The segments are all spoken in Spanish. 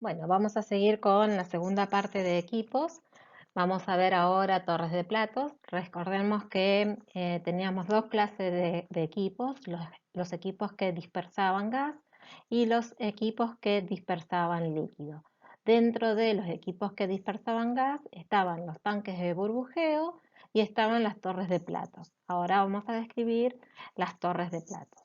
Bueno, vamos a seguir con la segunda parte de equipos. Vamos a ver ahora torres de platos. Recordemos que teníamos dos clases de equipos, los equipos que dispersaban gas y los equipos que dispersaban líquido. Dentro de los equipos que dispersaban gas estaban los tanques de burbujeo y estaban las torres de platos. Ahora vamos a describir las torres de platos.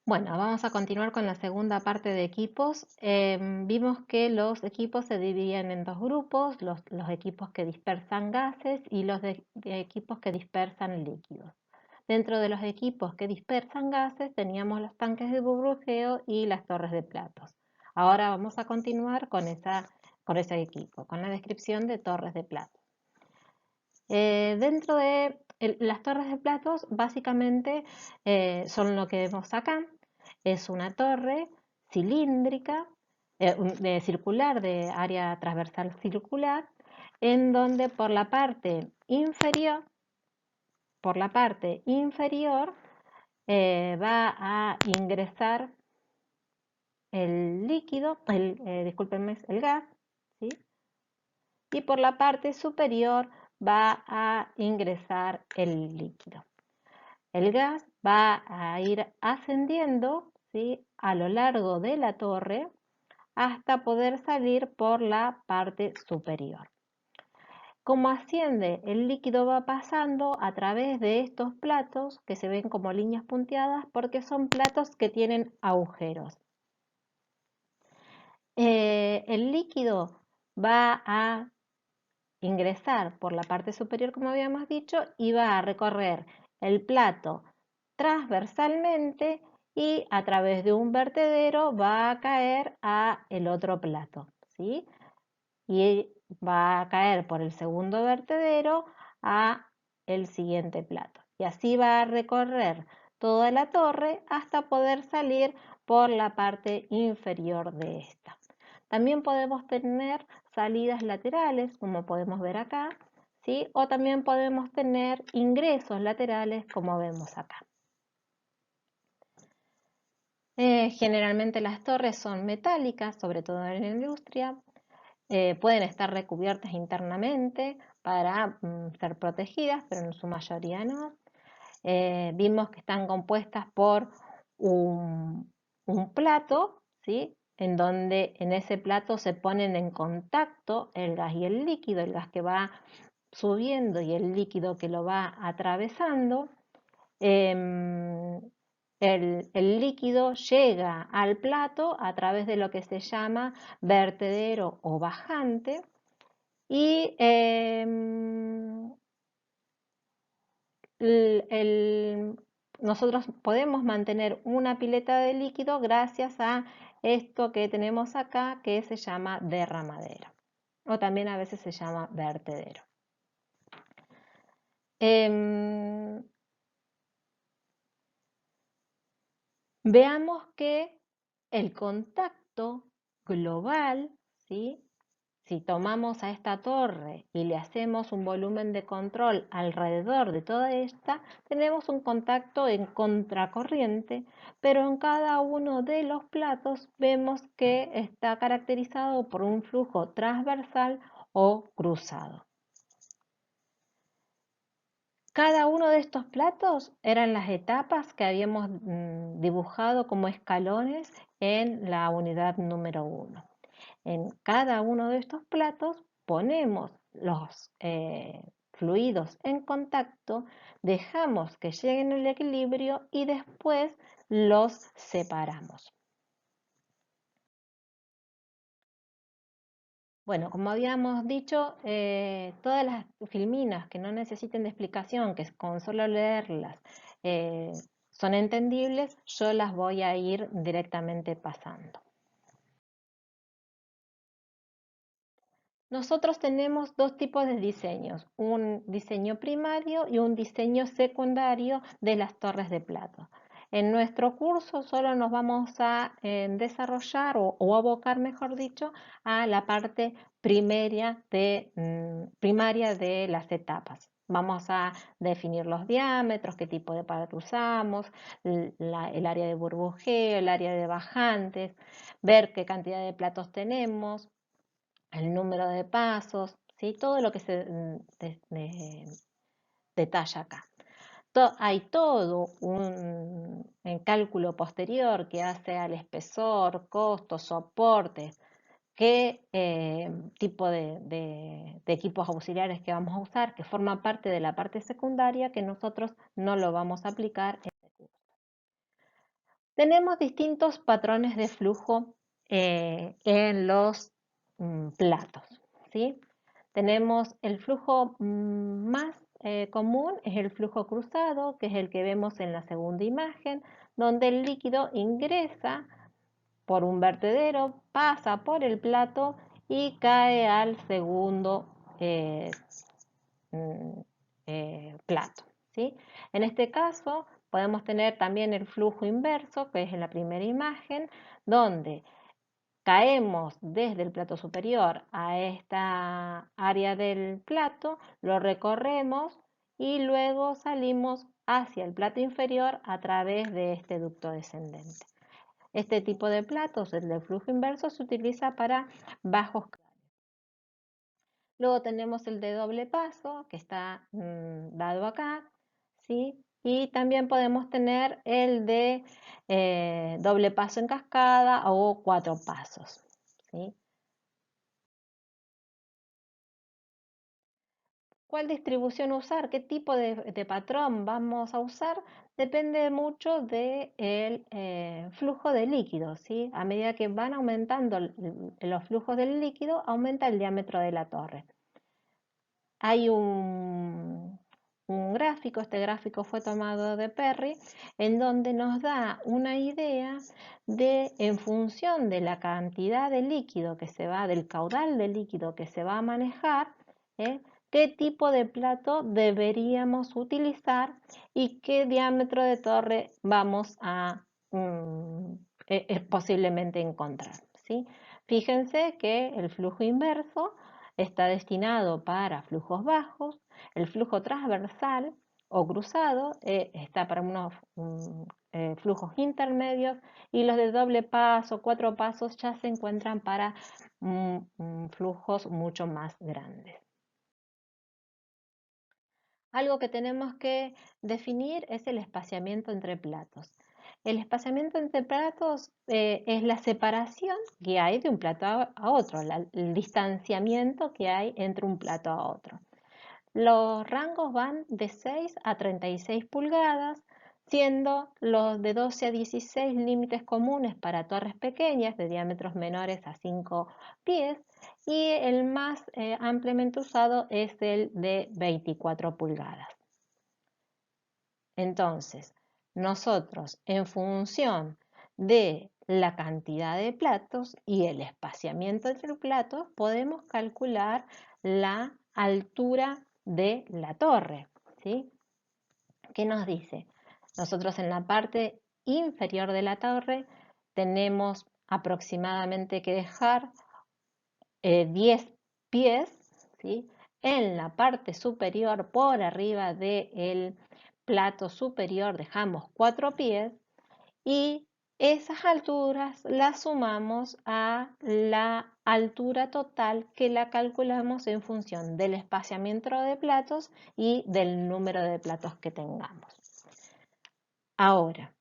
Bueno, vamos a continuar con la segunda parte de equipos. Vimos que los equipos se dividían en dos grupos, los equipos que dispersan gases y los de equipos que dispersan líquidos. Dentro de los equipos que dispersan gases teníamos los tanques de burbujeo y las torres de platos. Ahora vamos a continuar con ese equipo, con la descripción de torres de platos. Dentro de las torres de platos, básicamente son lo que vemos acá. Es una torre cilíndrica, circular, de área transversal circular, en donde por la parte inferior va a ingresar el líquido, discúlpenme, el gas, ¿sí? Y por la parte superior va a ingresar el líquido. El gas va a ir ascendiendo, ¿sí?, a lo largo de la torre hasta poder salir por la parte superior. Como asciende, el líquido va pasando a través de estos platos que se ven como líneas punteadas porque son platos que tienen agujeros. El líquido va a ingresar por la parte superior, como habíamos dicho, y va a recorrer el plato transversalmente y a través de un vertedero va a caer a el otro plato, ¿sí? Y va a caer por el segundo vertedero a el siguiente plato. Y así va a recorrer toda la torre hasta poder salir por la parte inferior de esta. También podemos tener salidas laterales, como podemos ver acá, ¿sí? O también podemos tener ingresos laterales, como vemos acá. Generalmente las torres son metálicas, sobre todo en la industria. Pueden estar recubiertas internamente para ser protegidas, pero en su mayoría no. Vimos que están compuestas por un plato, ¿sí?, en donde en ese plato se ponen en contacto el gas y el líquido, el gas que va subiendo y el líquido que lo va atravesando. Em, el líquido llega al plato a través de lo que se llama vertedero o bajante y nosotros podemos mantener una pileta de líquido gracias a esto que tenemos acá, que se llama derramadero o también a veces se llama vertedero. Veamos que el contacto global, ¿sí?, si tomamos a esta torre y le hacemos un volumen de control alrededor de toda esta, tenemos un contacto en contracorriente, pero en cada uno de los platos vemos que está caracterizado por un flujo transversal o cruzado. Cada uno de estos platos eran las etapas que habíamos dibujado como escalones en la unidad número 1. En cada uno de estos platos ponemos los fluidos en contacto, dejamos que lleguen al equilibrio y después los separamos. Bueno, como habíamos dicho, todas las filminas que no necesiten de explicación, que con solo leerlas eh, son entendibles, yo las voy a ir directamente pasando. Nosotros tenemos dos tipos de diseños, un diseño primario y un diseño secundario de las torres de plato. En nuestro curso solo nos vamos a desarrollar o abocar, mejor dicho, a la parte primaria de las etapas. Vamos a definir los diámetros, qué tipo de plato usamos, el área de burbujeo, el área de bajantes, ver qué cantidad de platos tenemos, el número de pasos, ¿sí? Todo lo que se detalla acá. Hay todo un cálculo posterior que hace al espesor, costos, soportes, qué tipo de equipos auxiliares que vamos a usar, que forma parte de la parte secundaria, que nosotros no lo vamos a aplicar en este curso. Tenemos distintos patrones de flujo en los platos, ¿sí? Tenemos el flujo más común, es el flujo cruzado, que es el que vemos en la segunda imagen, donde el líquido ingresa por un vertedero, pasa por el plato y cae al segundo mm, plato, ¿sí? En este caso podemos tener también el flujo inverso, que es en la primera imagen, donde caemos desde el plato superior a esta área del plato, lo recorremos y luego salimos hacia el plato inferior a través de este ducto descendente. Este tipo de platos, el de flujo inverso, se utiliza para bajos. Luego tenemos el de doble paso, que está dado acá, ¿sí? Y también podemos tener el de doble paso en cascada o 4 pasos, ¿sí? ¿Cuál distribución usar? ¿Qué tipo de patrón vamos a usar? Depende mucho del flujo de líquido, ¿sí? A medida que van aumentando los flujos del líquido, aumenta el diámetro de la torre. Hay un gráfico, este gráfico fue tomado de Perry, en donde nos da una idea de, en función de la cantidad de líquido que se va, del caudal de líquido que se va a manejar, qué tipo de plato deberíamos utilizar y qué diámetro de torre vamos a posiblemente encontrar, ¿sí? Fíjense que el flujo inverso está destinado para flujos bajos, el flujo transversal o cruzado está para unos flujos intermedios y los de doble paso, 4 pasos ya se encuentran para flujos mucho más grandes. Algo que tenemos que definir es el espaciamiento entre platos. El espaciamiento entre platos es la separación que hay de un plato a otro, el distanciamiento que hay entre un plato a otro. Los rangos van de 6 a 36 pulgadas, siendo los de 12 a 16 límites comunes para torres pequeñas de diámetros menores a 5 pies y el más ampliamente usado es el de 24 pulgadas. Entonces, nosotros en función de la cantidad de platos y el espaciamiento entre platos podemos calcular la altura de la torre, ¿sí? ¿Qué nos dice? Nosotros en la parte inferior de la torre tenemos aproximadamente que dejar 10 pies, ¿sí? En la parte superior, por arriba del plato superior, dejamos 4 pies y esas alturas las sumamos a la altura total que la calculamos en función del espaciamiento de platos y del número de platos que tengamos. Ahora,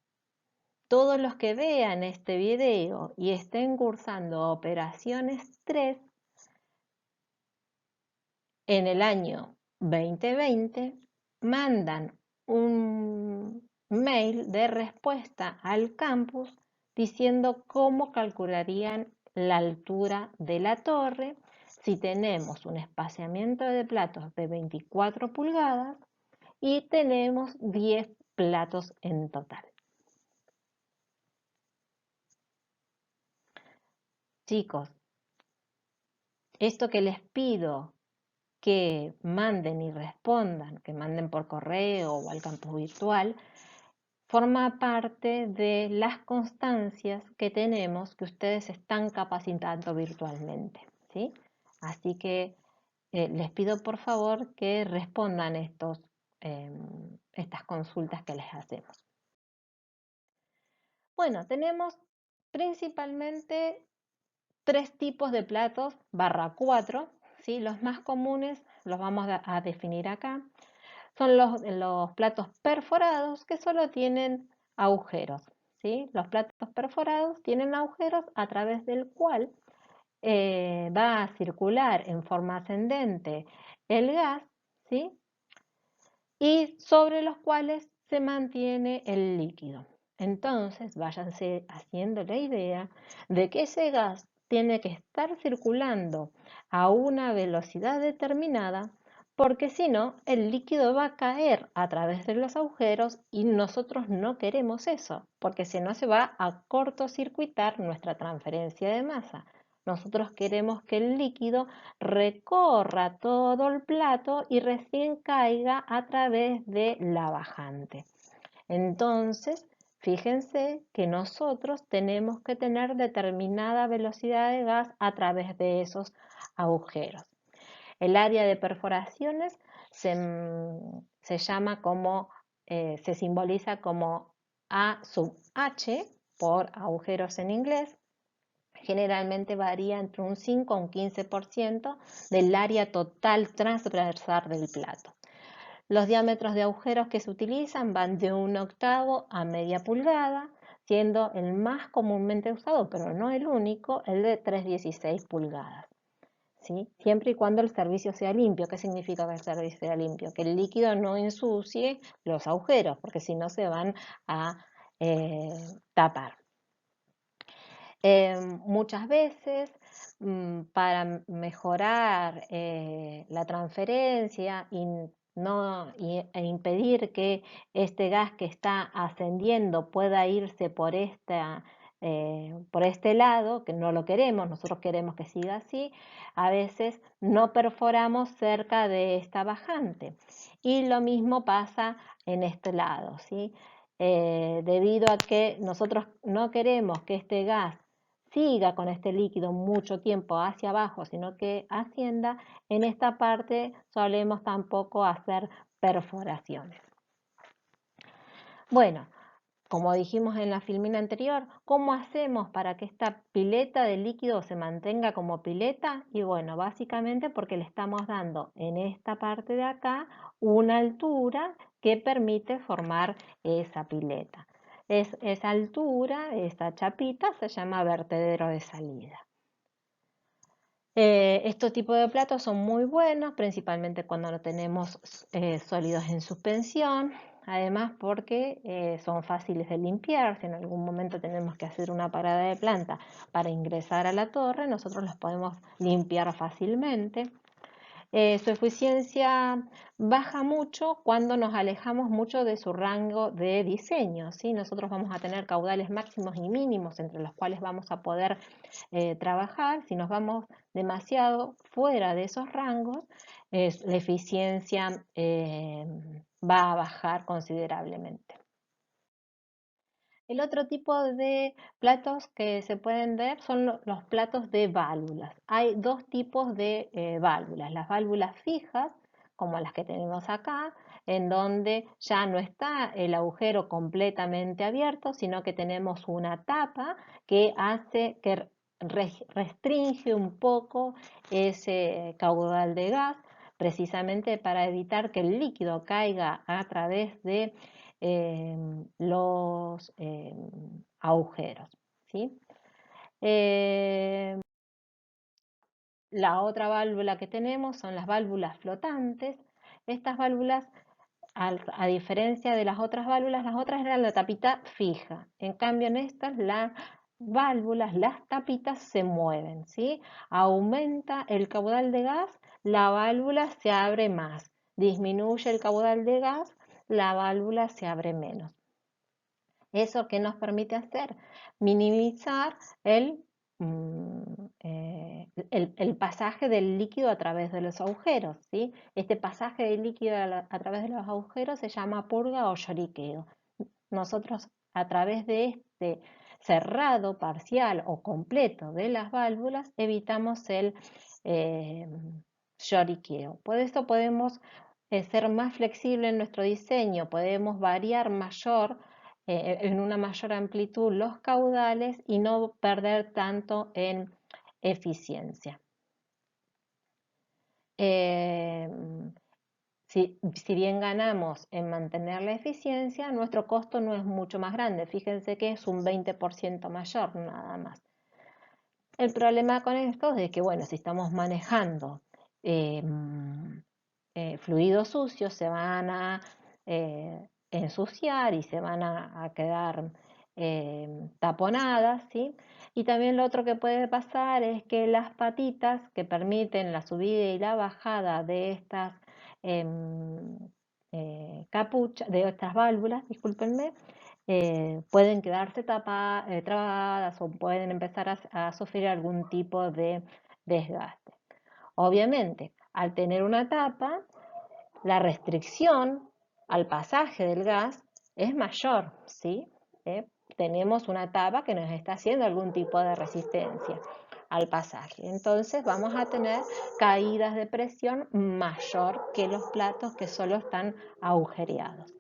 todos los que vean este video y estén cursando operaciones 3 en el año 2020 mandan un mail de respuesta al campus diciendo cómo calcularían la altura de la torre si tenemos un espaciamiento de platos de 24 pulgadas y tenemos 10 platos en total. Chicos, esto que les pido que manden y respondan, que manden por correo o al campus virtual, forma parte de las constancias que tenemos que ustedes están capacitando virtualmente, ¿sí? Así que les pido por favor que respondan estas consultas que les hacemos. Bueno, tenemos principalmente 3 tipos de platos, /4, ¿sí? Los más comunes los vamos a definir acá. Son los platos perforados que solo tienen agujeros, ¿sí? Los platos perforados tienen agujeros a través del cual va a circular en forma ascendente el gas, ¿sí? Y sobre los cuales se mantiene el líquido. Entonces, váyanse haciendo la idea de que ese gas tiene que estar circulando a una velocidad determinada, porque si no, el líquido va a caer a través de los agujeros y nosotros no queremos eso, porque si no se va a cortocircuitar nuestra transferencia de masa. Nosotros queremos que el líquido recorra todo el plato y recién caiga a través de la bajante. Entonces, fíjense que nosotros tenemos que tener determinada velocidad de gas a través de esos agujeros. El área de perforaciones se llama como, se simboliza como A sub H por agujeros en inglés. Generalmente varía entre un 5 a un 15% del área total transversal del plato. Los diámetros de agujeros que se utilizan van de 1/8 a media pulgada, siendo el más comúnmente usado, pero no el único, el de 3,16 pulgadas. ¿Sí? Siempre y cuando el servicio sea limpio. ¿Qué significa que el servicio sea limpio? Que el líquido no ensucie los agujeros, porque si no se van a tapar. Muchas veces, para mejorar la transferencia e impedir que este gas que está ascendiendo pueda irse por este lado, que no lo queremos, nosotros queremos que siga así, a veces no perforamos cerca de esta bajante. Y lo mismo pasa en este lado, ¿sí? Debido a que nosotros no queremos que este gas siga con este líquido mucho tiempo hacia abajo, sino que ascienda, en esta parte solemos tampoco hacer perforaciones. Bueno, como dijimos en la filmina anterior, ¿cómo hacemos para que esta pileta de líquido se mantenga como pileta? Y bueno, básicamente porque le estamos dando en esta parte de acá una altura que permite formar esa pileta. Esa altura, esta chapita, se llama vertedero de salida. Estos tipos de platos son muy buenos, principalmente cuando no tenemos sólidos en suspensión, además porque son fáciles de limpiar. Si en algún momento tenemos que hacer una parada de planta para ingresar a la torre, nosotros los podemos limpiar fácilmente. Su eficiencia baja mucho cuando nos alejamos mucho de su rango de diseño, ¿sí? Nosotros vamos a tener caudales máximos y mínimos entre los cuales vamos a poder trabajar. Si nos vamos demasiado fuera de esos rangos, la eficiencia va a bajar considerablemente. El otro tipo de platos que se pueden ver son los platos de válvulas. Hay 2 tipos de válvulas. Las válvulas fijas, como las que tenemos acá, en donde ya no está el agujero completamente abierto, sino que tenemos una tapa que hace que restringe un poco ese caudal de gas, precisamente para evitar que el líquido caiga a través de los agujeros, ¿sí? La otra válvula que tenemos son las válvulas flotantes. Estas válvulas, a diferencia de las otras eran la tapita fija. En cambio, en estas, las válvulas, las tapitas se mueven, ¿sí? Aumenta el caudal de gas, la válvula se abre más. Disminuye el caudal de gas, la válvula se abre menos. ¿Eso qué nos permite hacer? Minimizar el pasaje del líquido a través de los agujeros, ¿sí? Este pasaje del líquido a través de los agujeros se llama purga o lloriqueo. Nosotros, a través de este cerrado parcial o completo de las válvulas, evitamos el lloriqueo. Por eso podemos ser más flexibles en nuestro diseño, podemos variar en una mayor amplitud los caudales y no perder tanto en eficiencia. Eh, si bien ganamos en mantener la eficiencia, nuestro costo no es mucho más grande. Fíjense que es un 20% mayor nada más. El problema con esto es que, bueno, si estamos manejando eh, fluidos sucios, se van a ensuciar y se van a quedar taponadas, ¿sí? Y también lo otro que puede pasar es que las patitas que permiten la subida y la bajada de estas capuchas, de estas válvulas, discúlpenme, pueden quedarse trabadas o pueden empezar a sufrir algún tipo de desgaste. Obviamente, al tener una tapa, la restricción al pasaje del gas es mayor, ¿sí? Tenemos una tapa que nos está haciendo algún tipo de resistencia al pasaje. Entonces vamos a tener caídas de presión mayor que los platos que solo están agujereados.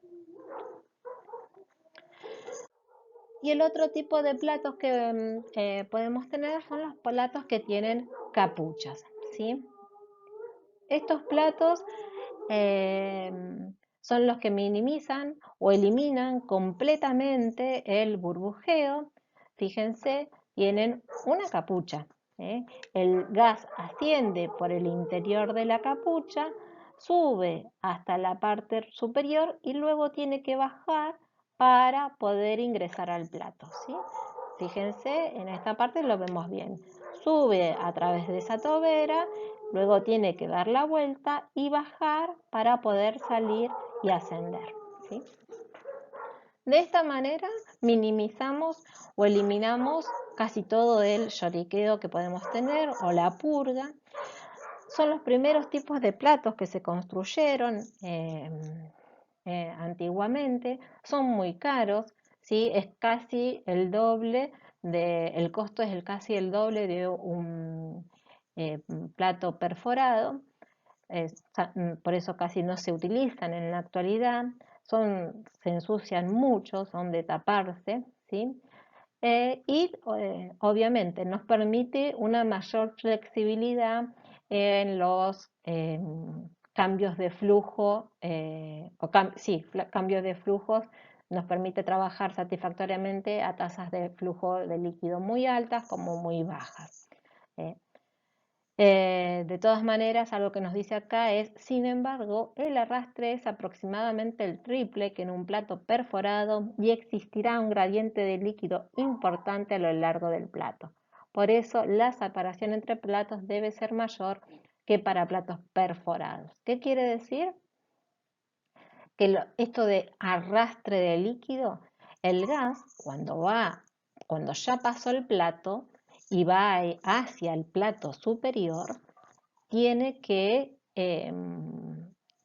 Y el otro tipo de platos que podemos tener son los platos que tienen capuchas, ¿sí? Estos platos eh, son los que minimizan o eliminan completamente el burbujeo. Fíjense, tienen una capucha. ¿eh? El gas asciende por el interior de la capucha, sube hasta la parte superior y luego tiene que bajar para poder ingresar al plato. ¿sí? Fíjense, en esta parte lo vemos bien. Sube a través de esa tobera, luego tiene que dar la vuelta y bajar para poder salir y ascender. ¿sí? De esta manera minimizamos o eliminamos casi todo el lloriqueo que podemos tener o la purga. Son los primeros tipos de platos que se construyeron antiguamente, son muy caros, ¿sí? Es casi el doble el costo es casi el doble de un plato perforado, por eso casi no se utilizan en la actualidad, se ensucian mucho, son de taparse, ¿sí? Obviamente nos permite una mayor flexibilidad en los cambios de flujo, cambios de flujos, nos permite trabajar satisfactoriamente a tasas de flujo de líquido muy altas como muy bajas. ¿eh? De todas maneras, algo que nos dice acá es, sin embargo, el arrastre es aproximadamente el triple que en un plato perforado y existirá un gradiente de líquido importante a lo largo del plato. Por eso, la separación entre platos debe ser mayor que para platos perforados. ¿Qué quiere decir? Que esto de arrastre de líquido, el gas, cuando ya pasó el plato y va hacia el plato superior, tiene que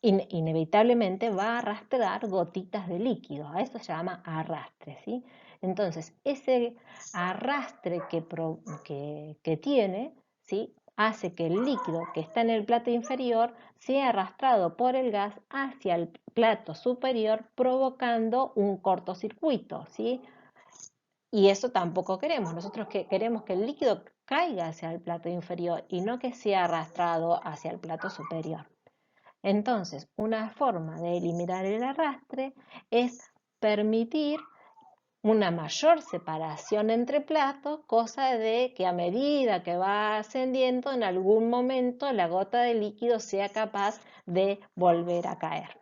inevitablemente va a arrastrar gotitas de líquido, a eso se llama arrastre, ¿sí? Entonces, ese arrastre que tiene, ¿sí? Hace que el líquido que está en el plato inferior sea arrastrado por el gas hacia el plato superior, provocando un cortocircuito, ¿sí? Y eso tampoco queremos. Nosotros queremos que el líquido caiga hacia el plato inferior y no que sea arrastrado hacia el plato superior. Entonces, una forma de eliminar el arrastre es permitir una mayor separación entre platos, cosa de que a medida que va ascendiendo, en algún momento la gota de líquido sea capaz de volver a caer.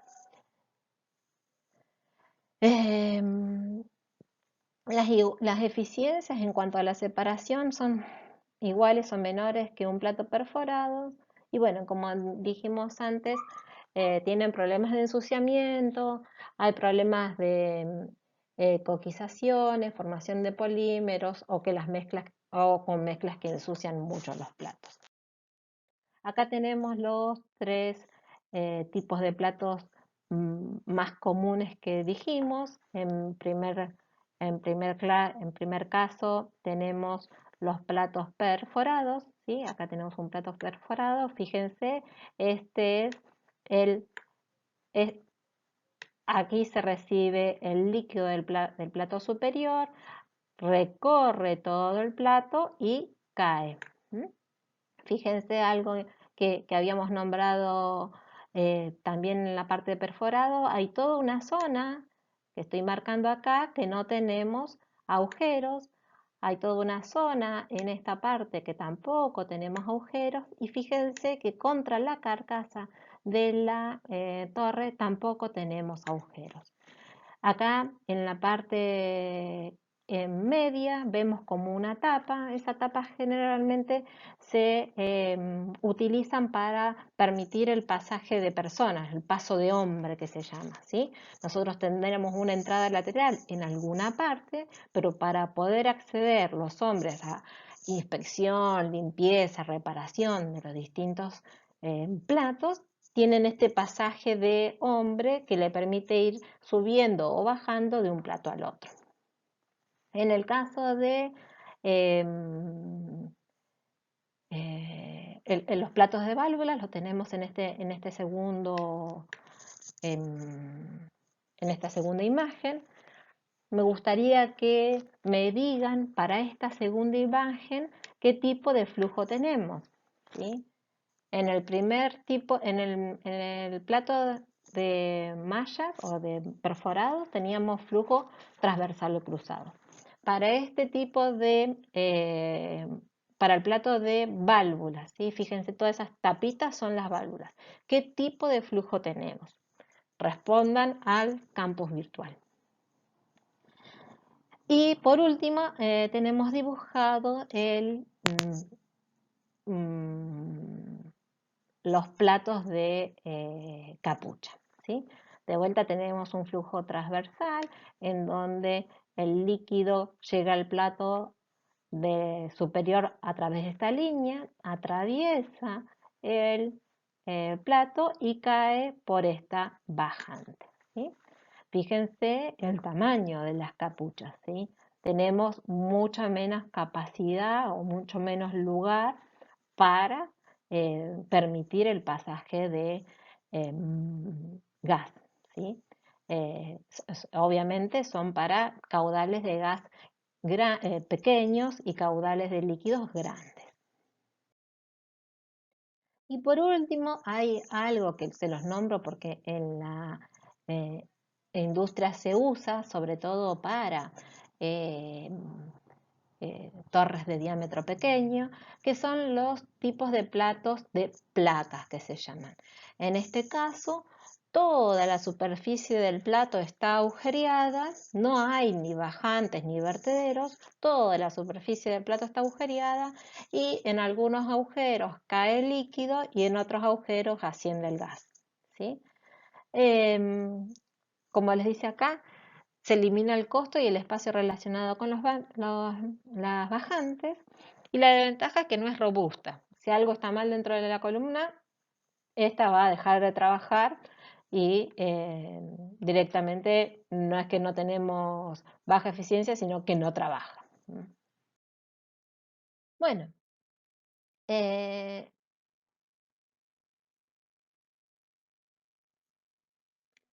Las eficiencias en cuanto a la separación son iguales o menores que un plato perforado y bueno, como dijimos antes, tienen problemas de ensuciamiento, hay problemas de coquizaciones, formación de polímeros o que las mezclas o con mezclas que ensucian mucho los platos. Acá tenemos los tres tipos de platos más comunes que dijimos. En primer caso tenemos los platos perforados, ¿sí? Acá tenemos un plato perforado, fíjense, este es el, es- aquí se recibe el líquido del plato superior, recorre todo el plato y cae. Fíjense algo que habíamos nombrado también en la parte de perforado, hay toda una zona que estoy marcando acá que no tenemos agujeros, hay toda una zona en esta parte que tampoco tenemos agujeros y fíjense que contra la carcasa de la torre tampoco tenemos agujeros. Acá en la parte media vemos como una tapa. Esa tapa generalmente se utilizan para permitir el pasaje de personas, el paso de hombre que se llama, ¿sí? Nosotros tendremos una entrada lateral en alguna parte, pero para poder acceder los hombres a inspección, limpieza, reparación de los distintos platos, tienen este pasaje de hombre que le permite ir subiendo o bajando de un plato al otro. En el caso de los platos de válvulas, los tenemos en este segundo, en esta segunda imagen. Me gustaría que me digan para esta segunda imagen qué tipo de flujo tenemos, ¿sí? En el primer tipo, en el plato de mallas o de perforados teníamos flujo transversal o cruzado. Para este tipo de, para el plato de válvulas, ¿sí? Fíjense, todas esas tapitas son las válvulas. ¿Qué tipo de flujo tenemos? Respondan al campus virtual. Y por último, tenemos dibujado los platos de capucha, ¿sí? De vuelta tenemos un flujo transversal en donde el líquido llega al plato superior a través de esta línea, atraviesa el plato y cae por esta bajante, ¿sí? Fíjense el tamaño de las capuchas, ¿sí? Tenemos mucha menos capacidad o mucho menos lugar para permitir el pasaje de gas, ¿sí? Obviamente son para caudales de gas pequeños y caudales de líquidos grandes. Y por último, hay algo que se los nombro porque en la eh, industria se usa, sobre todo para eh, torres de diámetro pequeño, que son los tipos de platos de placas que se llaman. En este caso, toda la superficie del plato está agujereada, no hay ni bajantes ni vertederos, toda la superficie del plato está agujereada y en algunos agujeros cae el líquido y en otros agujeros asciende el gas, ¿sí? Como les dice acá, se elimina el costo y el espacio relacionado con las bajantes. Y la desventaja es que no es robusta. Si algo está mal dentro de la columna, esta va a dejar de trabajar y directamente no es que no tenemos baja eficiencia, sino que no trabaja. Bueno, eh,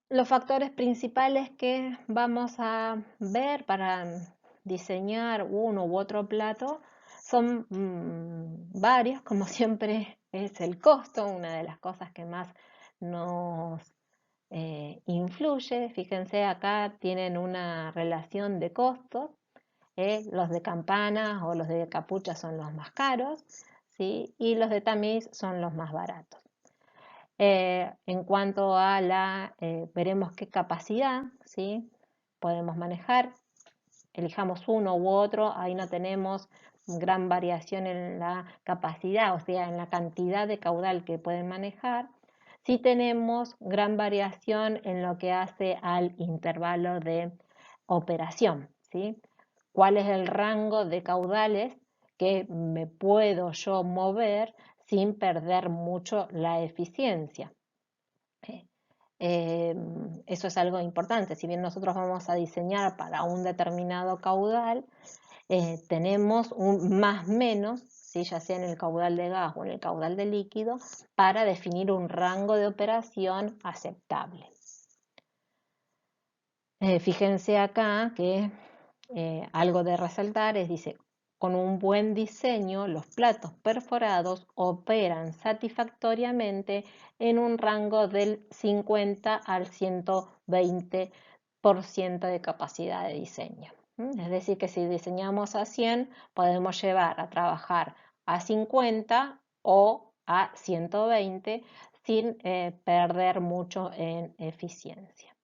los factores principales que vamos a ver para diseñar uno u otro plato son varios, como siempre es el costo, una de las cosas que más nos influye. Fíjense, acá tienen una relación de costos. Los de campanas o los de capucha son los más caros, ¿sí? Y los de tamiz son los más baratos. En cuanto a veremos qué capacidad, ¿sí? Podemos manejar, elijamos uno u otro, ahí no tenemos gran variación en la capacidad, o sea, en la cantidad de caudal que pueden manejar. Sí tenemos gran variación en lo que hace al intervalo de operación, ¿sí? ¿Cuál es el rango de caudales que me puedo yo mover sin perder mucho la eficiencia? Eso es algo importante. Si bien nosotros vamos a diseñar para un determinado caudal, tenemos un más menos, ¿sí? Ya sea en el caudal de gas o en el caudal de líquido, para definir un rango de operación aceptable. Fíjense acá que algo de resaltar es, dice, con un buen diseño, los platos perforados operan satisfactoriamente en un rango del 50 al 120% de capacidad de diseño. Es decir, que si diseñamos a 100, podemos llevar a trabajar a 50 o a 120 sin perder mucho en eficiencia.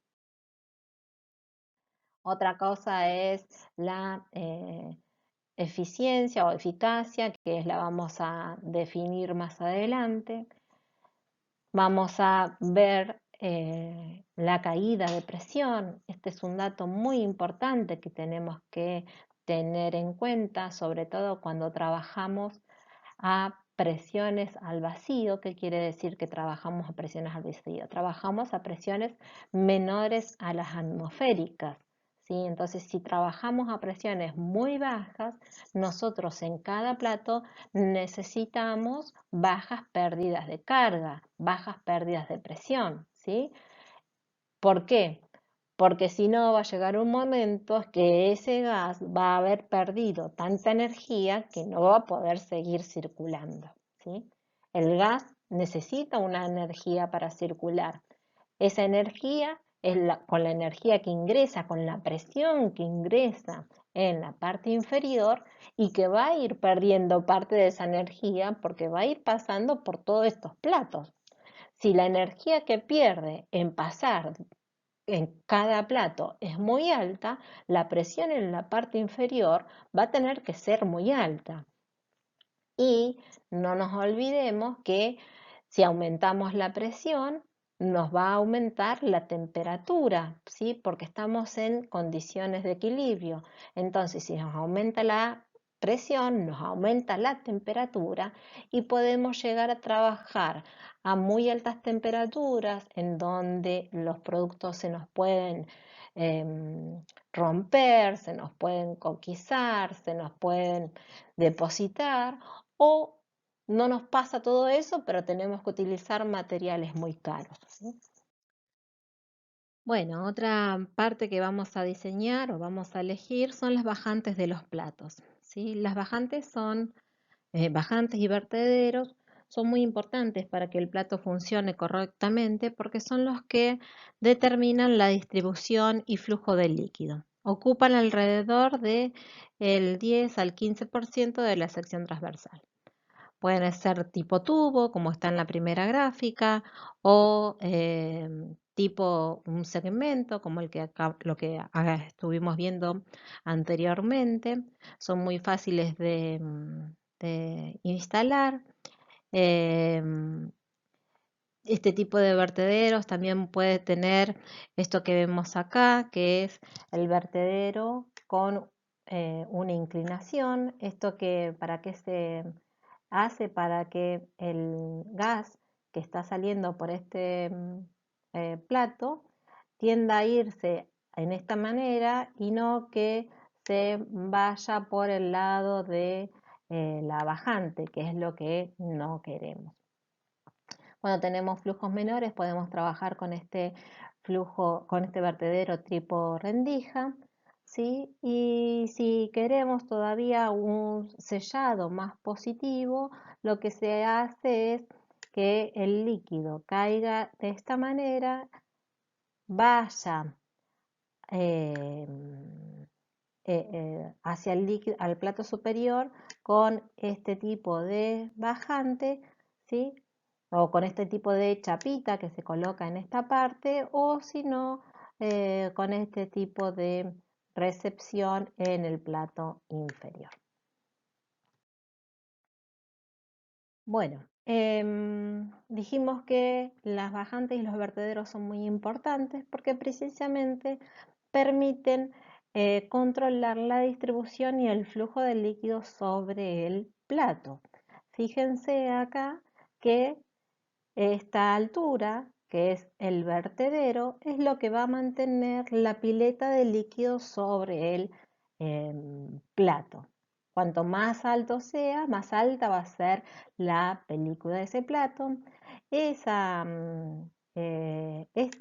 Otra cosa es la eficiencia o eficacia, que la vamos a definir más adelante. Vamos a ver la caída de presión. Este es un dato muy importante que tenemos que tener en cuenta, sobre todo cuando trabajamos a presiones al vacío. ¿Qué quiere decir que trabajamos a presiones al vacío? Trabajamos a presiones menores a las atmosféricas, ¿sí? Entonces, si trabajamos a presiones muy bajas, nosotros en cada plato necesitamos bajas pérdidas de carga, bajas pérdidas de presión, ¿sí? ¿Por qué? Porque si no va a llegar un momento que ese gas va a haber perdido tanta energía que no va a poder seguir circulando, ¿sí? El gas necesita una energía para circular. Esa energía es con la energía que ingresa, con la presión que ingresa en la parte inferior y que va a ir perdiendo parte de esa energía porque va a ir pasando por todos estos platos. Si la energía que pierde en pasar en cada plato es muy alta, la presión en la parte inferior va a tener que ser muy alta. Y no nos olvidemos que si aumentamos la presión, nos va a aumentar la temperatura, ¿sí? Porque estamos en condiciones de equilibrio. Entonces, si nos aumenta la presión, nos aumenta la temperatura y podemos llegar a trabajar a muy altas temperaturas en donde los productos se nos pueden romper, se nos pueden coquizar, se nos pueden depositar o no nos pasa todo eso, pero tenemos que utilizar materiales muy caros, ¿sí? Bueno, otra parte que vamos a diseñar o vamos a elegir son las bajantes de los platos, ¿sí? Las bajantes son bajantes y vertederos, son muy importantes para que el plato funcione correctamente porque son los que determinan la distribución y flujo del líquido. Ocupan alrededor de el 10 al 15% de la sección transversal. Pueden ser tipo tubo, como está en la primera gráfica, o tipo un segmento, como el que acá, lo que estuvimos viendo anteriormente. Son muy fáciles de instalar. Em, este tipo de vertederos también puede tener esto que vemos acá, que es el vertedero con una inclinación. Esto que para qué se hace, para que el gas que está saliendo por este plato tienda a irse en esta manera y no que se vaya por el lado de la bajante, que es lo que no queremos. Cuando tenemos flujos menores podemos trabajar con este flujo, con este vertedero tipo rendija, ¿sí? Y si queremos todavía un sellado más positivo, lo que se hace es que el líquido caiga de esta manera, vaya eh, hacia el líquido, al plato superior con este tipo de bajante, ¿sí? O con este tipo de chapita que se coloca en esta parte, o si no, con este tipo de recepción en el plato inferior. Bueno, dijimos que las bajantes y los vertederos son muy importantes porque precisamente permiten controlar la distribución y el flujo del líquido sobre el plato. Fíjense acá que esta altura, que es el vertedero, es lo que va a mantener la pileta de líquido sobre el plato. Cuanto más alto sea, más alta va a ser la película de ese plato. Esta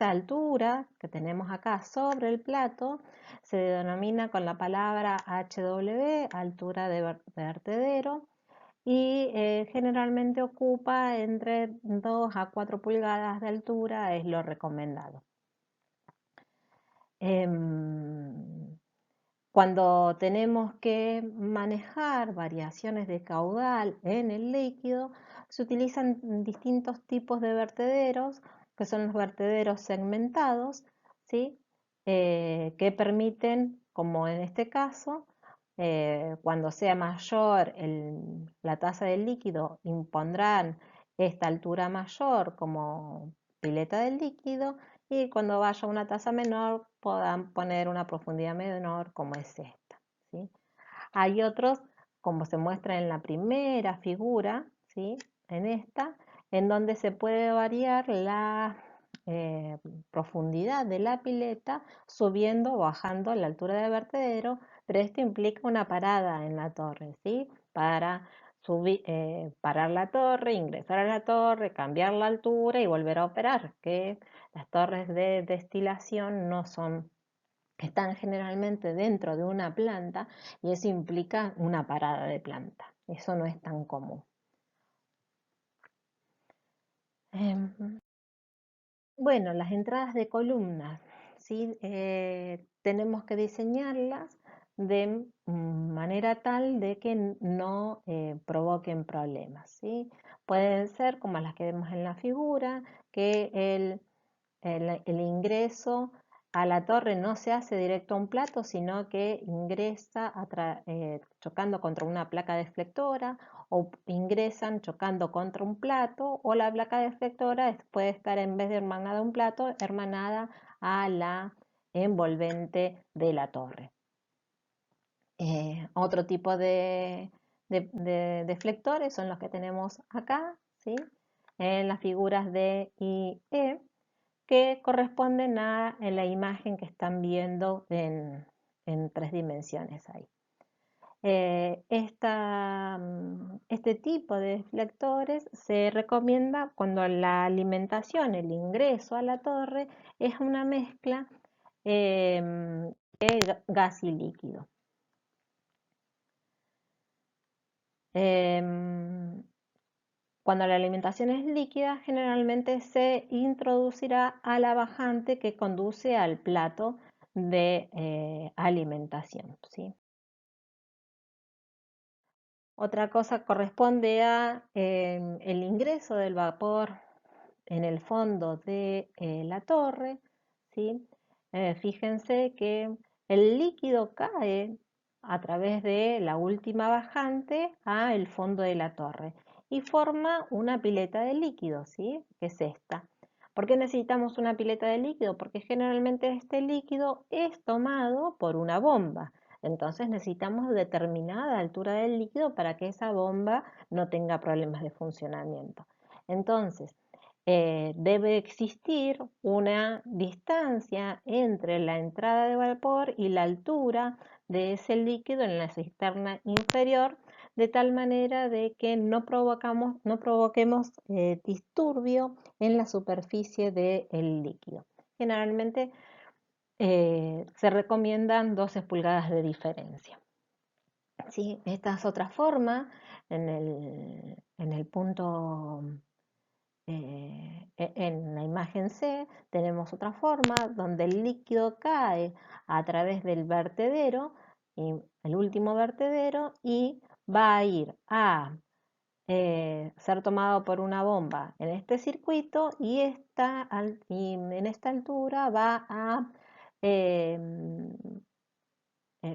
altura que tenemos acá sobre el plato se denomina con la palabra HW, altura de vertedero, y generalmente ocupa entre 2 a 4 pulgadas de altura, es lo recomendado. Cuando tenemos que manejar variaciones de caudal en el líquido, se utilizan distintos tipos de vertederos, que son los vertederos segmentados, ¿sí? Que permiten, como en este caso, cuando sea mayor la tasa del líquido, impondrán esta altura mayor como pileta del líquido, y cuando vaya a una tasa menor puedan poner una profundidad menor como es esta, ¿sí? Hay otros, como se muestra en la primera figura, ¿sí? En esta, en donde se puede variar la eh, profundidad de la pileta subiendo o bajando la altura del vertedero, pero esto implica una parada en la torre, ¿sí? Para parar la torre, ingresar a la torre, cambiar la altura y volver a operar, que las torres de destilación no son, están generalmente dentro de una planta y eso implica una parada de planta. Eso no es tan común. Bueno, las entradas de columnas, ¿sí? Tenemos que diseñarlas de manera tal de que no provoquen problemas, ¿sí? Pueden ser como las que vemos en la figura, que el ingreso a la torre no se hace directo a un plato, sino que ingresa chocando contra una placa deflectora, o ingresan chocando contra un plato, o la placa deflectora puede estar, en vez de hermanada a un plato, hermanada a la envolvente de la torre. Otro tipo de deflectores son los que tenemos acá, ¿sí? En las figuras D y E, que corresponden a la imagen que están viendo en 3 dimensiones ahí. Este tipo de deflectores se recomienda cuando la alimentación, el ingreso a la torre, es una mezcla de gas y líquido. Cuando la alimentación es líquida, generalmente se introducirá a la bajante que conduce al plato de alimentación, ¿sí? Otra cosa corresponde a el ingreso del vapor en el fondo de la torre, ¿sí? Fíjense que el líquido cae a través de la última bajante a el fondo de la torre y forma una pileta de líquido, ¿sí? Que es esta. ¿Por qué necesitamos una pileta de líquido? Porque generalmente este líquido es tomado por una bomba. Entonces necesitamos determinada altura del líquido para que esa bomba no tenga problemas de funcionamiento. Entonces, debe existir una distancia entre la entrada de vapor y la altura de ese líquido en la cisterna inferior, de tal manera de que no provoquemos disturbio en la superficie del líquido. Generalmente se recomiendan 12 pulgadas de diferencia. ¿Sí? Esta es otra forma, en el punto, en la imagen C, tenemos otra forma donde el líquido cae a través del vertedero, y el último vertedero, y va a ir a ser tomado por una bomba en este circuito, y en esta altura va a,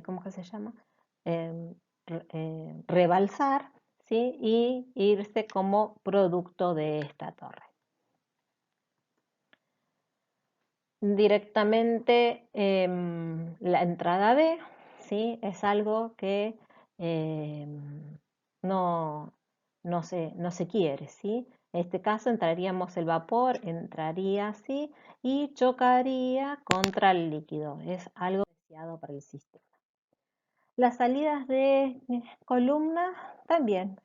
¿cómo que se llama? Rebalsar, ¿sí? Y irse como producto de esta torre. Directamente la entrada B, ¿sí? Es algo que no, no se quiere, ¿sí? En este caso entraríamos el vapor, entraría así y chocaría contra el líquido. Es algo deseado para el sistema. Las salidas de columna también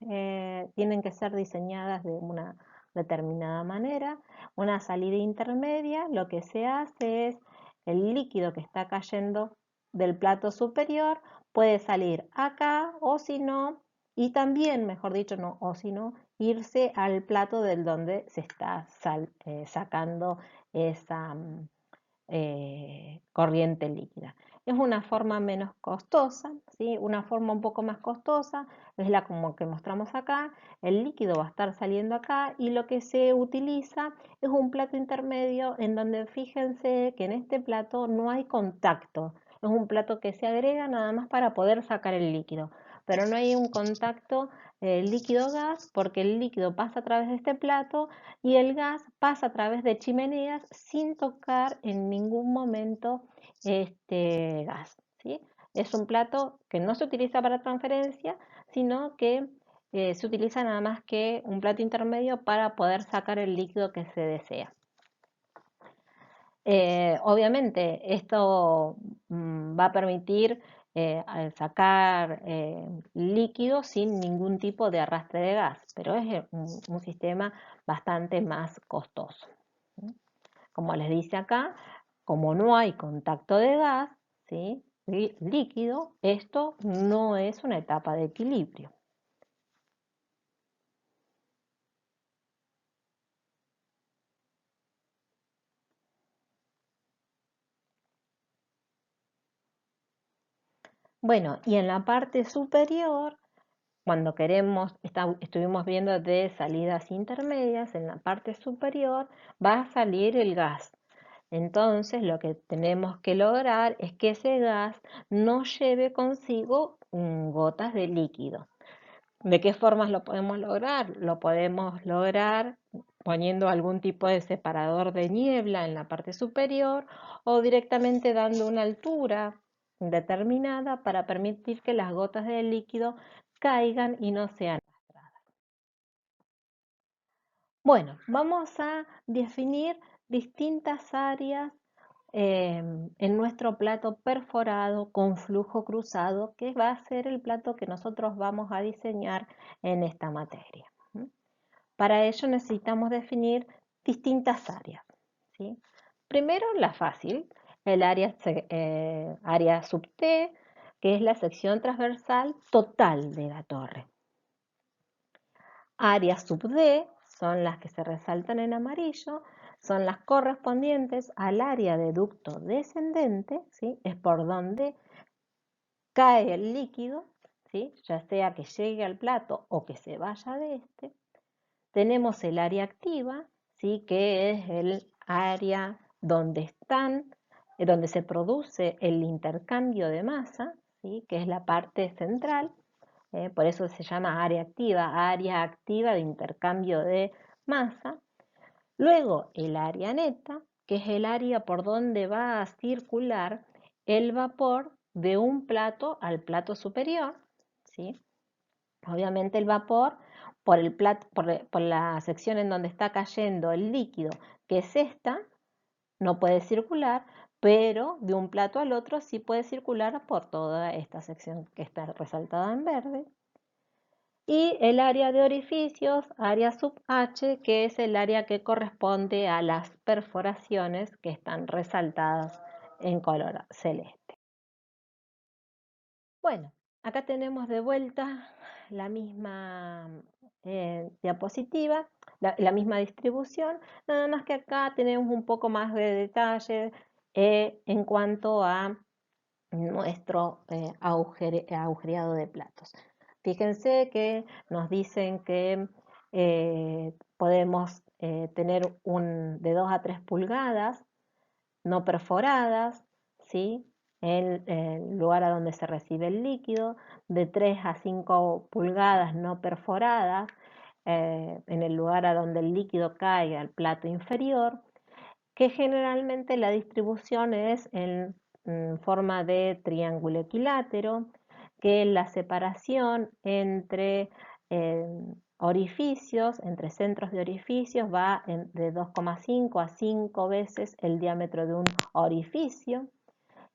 tienen que ser diseñadas de una determinada manera. Una salida intermedia, lo que se hace es el líquido que está cayendo del plato superior puede salir acá o si no, y también, mejor dicho, no, o si no, irse al plato del donde se está sacando esa corriente líquida. Es una forma menos costosa, ¿sí? Una forma un poco más costosa es la como que mostramos acá. El líquido va a estar saliendo acá y lo que se utiliza es un plato intermedio en donde fíjense que en este plato no hay contacto. Es un plato que se agrega nada más para poder sacar el líquido, pero no hay un contacto líquido-gas porque el líquido pasa a través de este plato y el gas pasa a través de chimeneas sin tocar en ningún momento este gas, ¿sí? Es un plato que no se utiliza para transferencia, sino que se utiliza nada más que un plato intermedio para poder sacar el líquido que se desea. Obviamente esto va a permitir sacar líquido sin ningún tipo de arrastre de gas, pero es un sistema bastante más costoso. Como les dice acá, como no hay contacto de gas, ¿sí? Líquido, esto no es una etapa de equilibrio. Bueno, y en la parte superior, cuando estuvimos viendo de salidas intermedias, en la parte superior va a salir el gas. Entonces, lo que tenemos que lograr es que ese gas no lleve consigo gotas de líquido. ¿De qué formas lo podemos lograr? Lo podemos lograr poniendo algún tipo de separador de niebla en la parte superior o directamente dando una altura determinada para permitir que las gotas de líquido caigan y no sean arrastradas. Bueno, vamos a definir distintas áreas en nuestro plato perforado con flujo cruzado, que va a ser el plato que nosotros vamos a diseñar en esta materia. Para ello necesitamos definir distintas áreas, ¿sí? Primero, la fácil, el área sub T, que es la sección transversal total de la torre. Áreas sub D son las que se resaltan en amarillo, son las correspondientes al área de ducto descendente, ¿sí? Es por donde cae el líquido, ¿sí? Ya sea que llegue al plato o que se vaya de este. Tenemos el área activa, ¿sí? Que es el área donde se produce el intercambio de masa, ¿sí? Que es la parte central. Por eso se llama área activa de intercambio de masa. Luego el área neta, que es el área por donde va a circular el vapor de un plato al plato superior, ¿sí? Obviamente el vapor por la sección en donde está cayendo el líquido, que es esta, no puede circular, pero de un plato al otro sí puede circular por toda esta sección que está resaltada en verde. Y el área de orificios, área sub H, que es el área que corresponde a las perforaciones que están resaltadas en color celeste. Bueno, acá tenemos de vuelta la misma diapositiva, la misma distribución, nada más que acá tenemos un poco más de detalle en cuanto a nuestro agujereado de platos. Fíjense que nos dicen que podemos tener de 2 a 3 pulgadas no perforadas, ¿sí? En el lugar a donde se recibe el líquido, de 3 a 5 pulgadas no perforadas, en el lugar a donde el líquido cae al plato inferior, que generalmente la distribución es en forma de triángulo equilátero, que la separación entre eh, orificios, entre centros de orificios, va de 2,5 a 5 veces el diámetro de un orificio.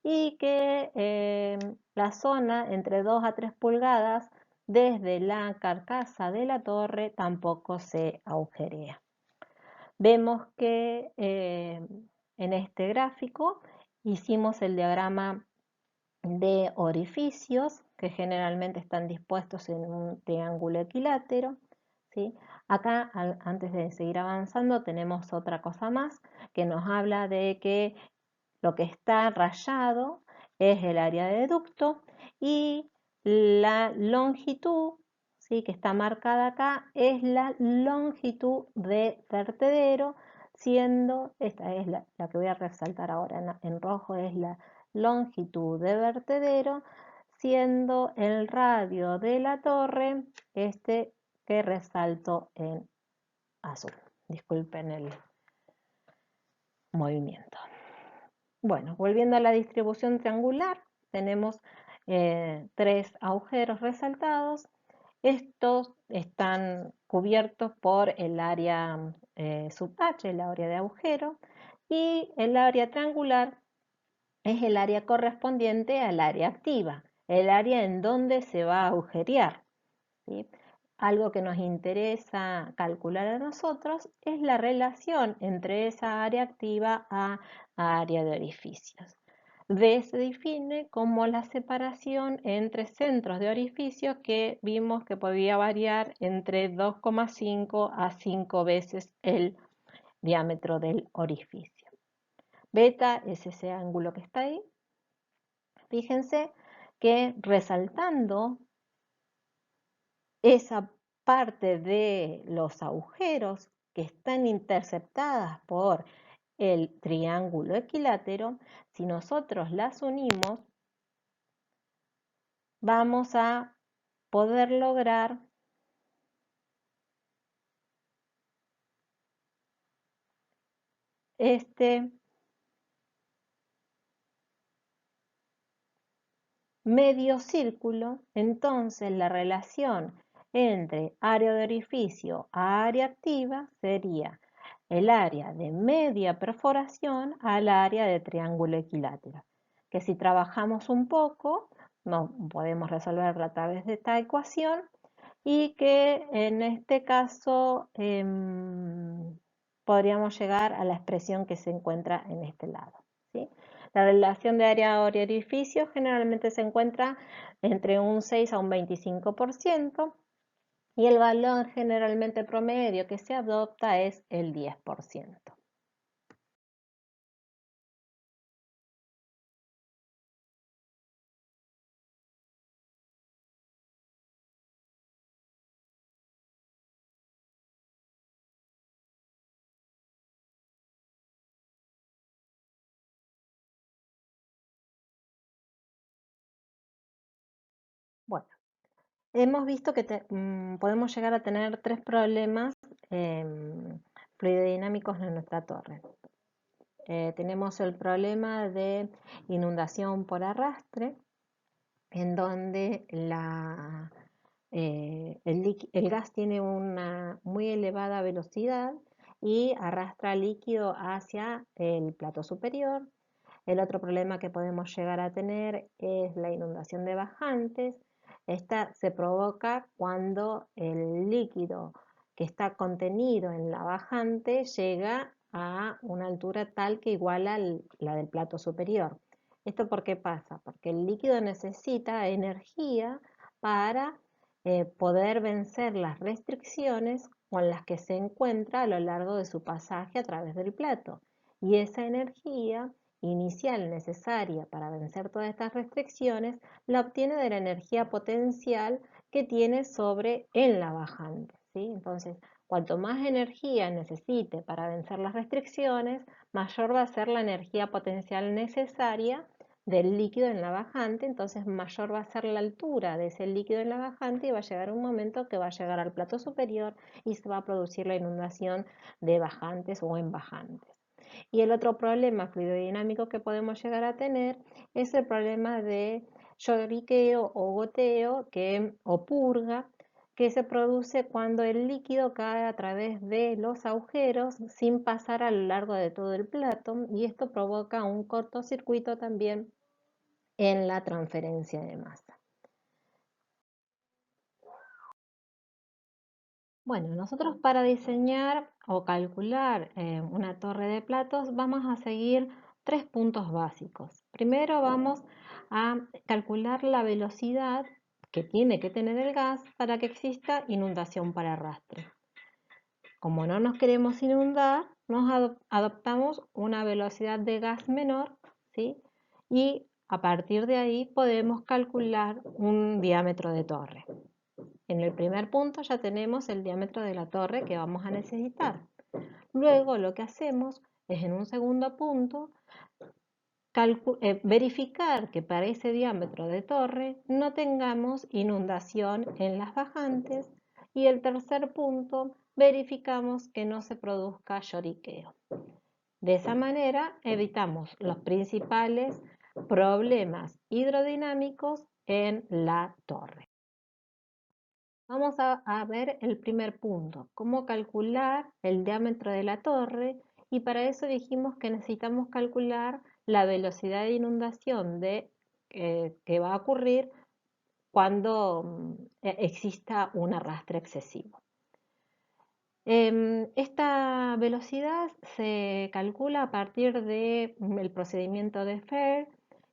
y que la zona entre 2 a 3 pulgadas desde la carcasa de la torre tampoco se agujerea. Vemos que en este gráfico hicimos el diagrama de orificios que generalmente están dispuestos en un triángulo equilátero, ¿sí? Acá, antes de seguir avanzando, tenemos otra cosa más que nos habla de que lo que está rayado es el área de ducto y la longitud, ¿sí?, que está marcada acá es la longitud de vertedero, siendo, esta es la que voy a resaltar ahora en rojo, es la longitud de vertedero, siendo el radio de la torre este que resalto en azul. Disculpen el movimiento. Bueno, volviendo a la distribución triangular, tenemos 3 agujeros resaltados. Estos están cubiertos por el área sub H, el área de agujero, y el área triangular es el área correspondiente al área activa, el área en donde se va a agujerear, ¿sí? Algo que nos interesa calcular a nosotros es la relación entre esa área activa a área de orificios. D se define como la separación entre centros de orificios que vimos que podía variar entre 2,5 a 5 veces el diámetro del orificio. Beta es ese ángulo que está ahí. Fíjense que resaltando esa parte de los agujeros que están interceptadas por el triángulo equilátero, si nosotros las unimos, vamos a poder lograr este medio círculo. Entonces la relación entre área de orificio a área activa sería el área de media perforación al área de triángulo equilátero, que si trabajamos un poco, no podemos resolverlo a través de esta ecuación y que en este caso podríamos llegar a la expresión que se encuentra en este lado, ¿sí? La relación de área a orificio generalmente se encuentra entre un 6 a un 25%. Y el valor generalmente promedio que se adopta es el 10%. Bueno, hemos visto que podemos llegar a tener 3 problemas fluidodinámicos en nuestra torre. Tenemos el problema de inundación por arrastre, en donde el gas tiene una muy elevada velocidad y arrastra líquido hacia el plato superior. El otro problema que podemos llegar a tener es la inundación de bajantes. Esta se provoca cuando el líquido que está contenido en la bajante llega a una altura tal que iguala la del plato superior. ¿Esto por qué pasa? Porque el líquido necesita energía para poder vencer las restricciones con las que se encuentra a lo largo de su pasaje a través del plato. Y esa energía inicial necesaria para vencer todas estas restricciones la obtiene de la energía potencial que tiene sobre en la bajante, ¿sí? Entonces, cuanto más energía necesite para vencer las restricciones, mayor va a ser la energía potencial necesaria del líquido en la bajante, entonces mayor va a ser la altura de ese líquido en la bajante y va a llegar un momento que va a llegar al plato superior y se va a producir la inundación de bajantes o en bajantes. Y el otro problema fluidodinámico que podemos llegar a tener es el problema de lloriqueo o goteo o purga que se produce cuando el líquido cae a través de los agujeros sin pasar a lo largo de todo el plato y esto provoca un cortocircuito también en la transferencia de masa. Bueno, nosotros para diseñar o calcular una torre de platos vamos a seguir tres puntos básicos. Primero vamos a calcular la velocidad que tiene que tener el gas para que exista inundación por arrastre. Como no nos queremos inundar, adoptamos una velocidad de gas menor, ¿sí? Y a partir de ahí podemos calcular un diámetro de torre. En el primer punto ya tenemos el diámetro de la torre que vamos a necesitar. Luego lo que hacemos es en un segundo punto verificar que para ese diámetro de torre no tengamos inundación en las bajantes y el tercer punto verificamos que no se produzca lloriqueo. De esa manera evitamos los principales problemas hidrodinámicos en la torre. Vamos a ver el primer punto, cómo calcular el diámetro de la torre, y para eso dijimos que necesitamos calcular la velocidad de inundación que va a ocurrir cuando exista un arrastre excesivo. Esta velocidad se calcula a partir del procedimiento de FAIR,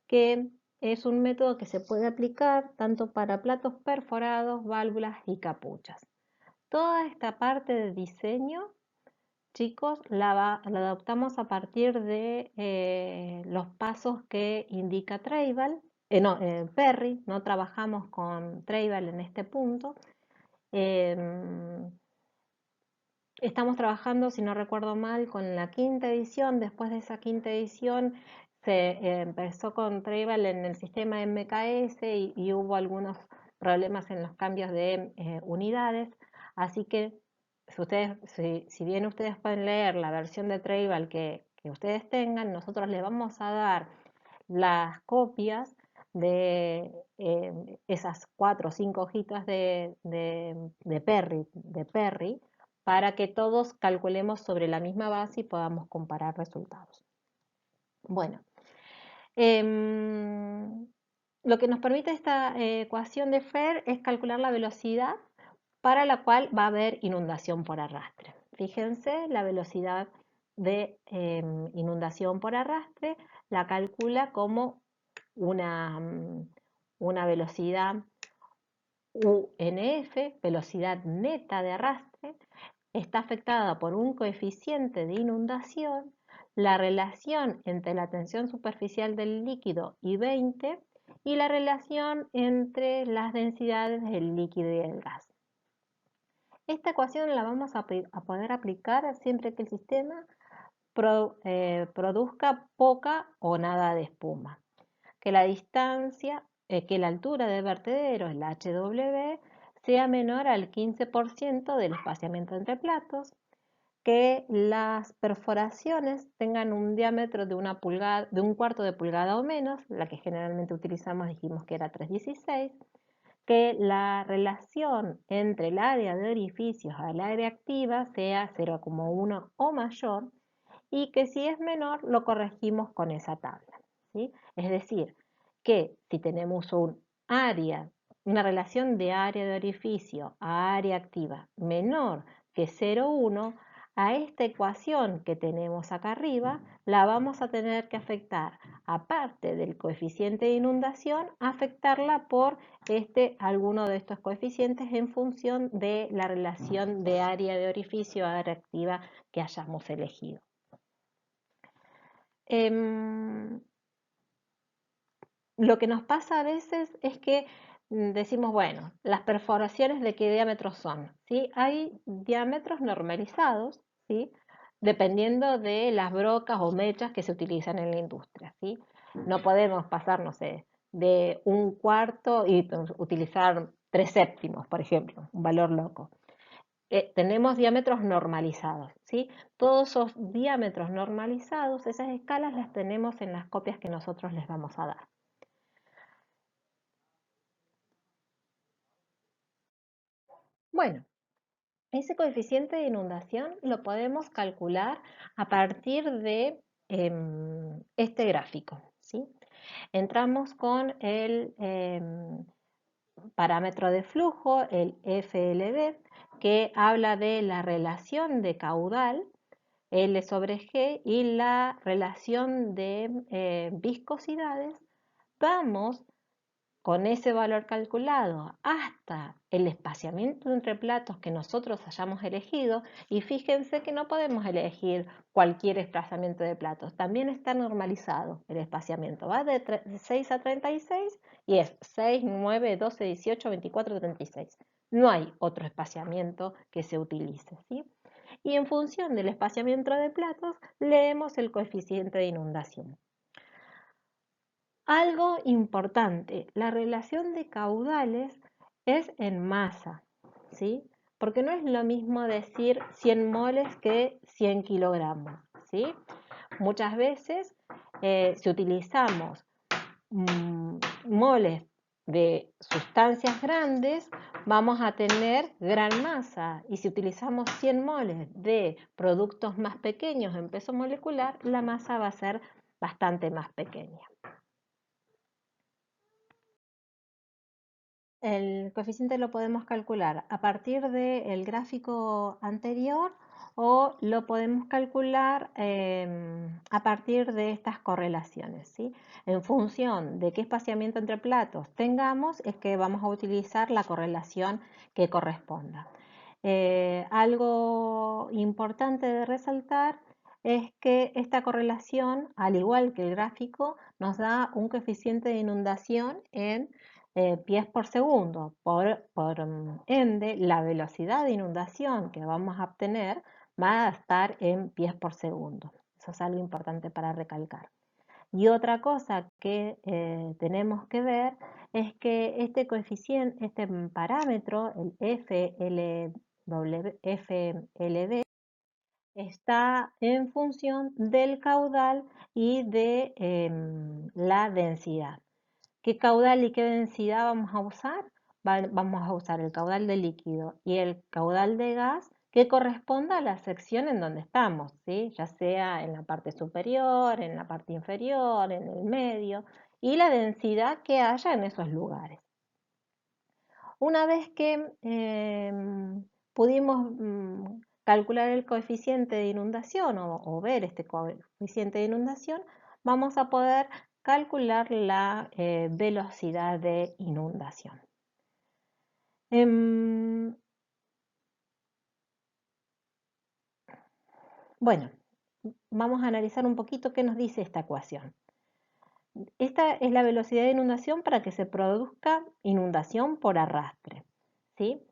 que es un método que se puede aplicar tanto para platos perforados, válvulas y capuchas. Toda esta parte de diseño, chicos, la adoptamos a partir de los pasos que indica Treival, Perry. No trabajamos con Treival en este punto. Em, Estamos trabajando, si no recuerdo mal, con la quinta edición. Después de esa quinta edición se empezó con Treival en el sistema MKS y hubo algunos problemas en los cambios de unidades. Así que si bien ustedes pueden leer la versión de Treival que ustedes tengan, nosotros les vamos a dar las copias de esas 4 o 5 hojitas de Perry, para que todos calculemos sobre la misma base y podamos comparar resultados. Bueno, lo que nos permite esta ecuación de FAIR es calcular la velocidad para la cual va a haber inundación por arrastre. Fíjense, la velocidad de inundación por arrastre la calcula como una velocidad UNF, velocidad neta de arrastre. Está afectada por un coeficiente de inundación, la relación entre la tensión superficial del líquido y 20 y la relación entre las densidades del líquido y el gas. Esta ecuación la vamos a poder aplicar siempre que el sistema produzca poca o nada de espuma, que la distancia, que la altura del vertedero, el HW, sea menor al 15% del espaciamiento entre platos, que las perforaciones tengan un diámetro de una pulgada, de un cuarto de pulgada o menos, la que generalmente utilizamos dijimos que era 3,16, que la relación entre el área de orificios al área activa sea 0,1 o mayor, y que si es menor lo corregimos con esa tabla, ¿sí? Es decir, que si tenemos una relación de área de orificio a área activa menor que 0,1, a esta ecuación que tenemos acá arriba la vamos a tener que afectar, aparte del coeficiente de inundación, afectarla por alguno de estos coeficientes en función de la relación de área de orificio a área activa que hayamos elegido. Lo que nos pasa a veces es que decimos, bueno, las perforaciones de qué diámetros son, ¿sí? Hay diámetros normalizados, ¿sí? Dependiendo de las brocas o mechas que se utilizan en la industria, ¿sí? No podemos pasar, no sé, de un cuarto y utilizar 3/7, por ejemplo, un valor loco. Tenemos diámetros normalizados, ¿sí? Todos esos diámetros normalizados, esas escalas las tenemos en las copias que nosotros les vamos a dar. Bueno, ese coeficiente de inundación lo podemos calcular a partir de este gráfico, ¿sí? Entramos con el parámetro de flujo, el FLD, que habla de la relación de caudal L sobre G y la relación de viscosidades. Vamos con ese valor calculado hasta el espaciamiento entre platos que nosotros hayamos elegido, y fíjense que no podemos elegir cualquier desplazamiento de platos, también está normalizado el espaciamiento, va de 6 a 36 y es 6, 9, 12, 18, 24, 36. No hay otro espaciamiento que se utilice, ¿sí? Y en función del espaciamiento de platos leemos el coeficiente de inundación. Algo importante, la relación de caudales es en masa, ¿sí? Porque no es lo mismo decir 100 moles que 100 kilogramos, ¿sí? Muchas veces, si utilizamos moles de sustancias grandes, vamos a tener gran masa. Y si utilizamos 100 moles de productos más pequeños en peso molecular, la masa va a ser bastante más pequeña. El coeficiente lo podemos calcular a partir del gráfico anterior o lo podemos calcular a partir de estas correlaciones, ¿sí? En función de qué espaciamiento entre platos tengamos, es que vamos a utilizar la correlación que corresponda. Algo importante de resaltar es que esta correlación, al igual que el gráfico, nos da un coeficiente de inundación en pies por segundo. Por ende, la velocidad de inundación que vamos a obtener va a estar en pies por segundo. Eso es algo importante para recalcar. Y otra cosa que tenemos que ver es que este coeficiente, este parámetro, el FLD, está en función del caudal y de la densidad. ¿Qué caudal y qué densidad vamos a usar? Vamos a usar el caudal de líquido y el caudal de gas que corresponda a la sección en donde estamos, ¿sí? Ya sea en la parte superior, en la parte inferior, en el medio, y la densidad que haya en esos lugares. Una vez que pudimos calcular el coeficiente de inundación o ver este coeficiente de inundación, vamos a poder calcular la velocidad de inundación. Bueno, vamos a analizar un poquito qué nos dice esta ecuación. Esta es la velocidad de inundación para que se produzca inundación por arrastre, ¿sí?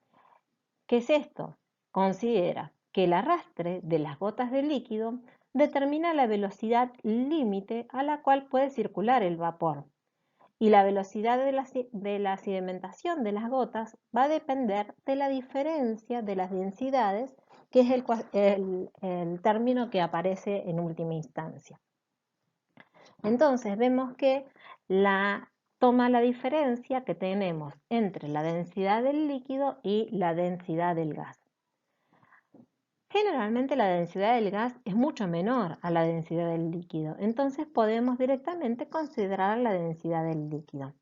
¿Qué es esto? Considera que el arrastre de las gotas de líquido determina la velocidad límite a la cual puede circular el vapor, y la velocidad de la sedimentación de las gotas va a depender de la diferencia de las densidades, que es el término que aparece en última instancia. Entonces vemos que toma la diferencia que tenemos entre la densidad del líquido y la densidad del gas. Generalmente la densidad del gas es mucho menor a la densidad del líquido, entonces podemos directamente considerar la densidad del líquido.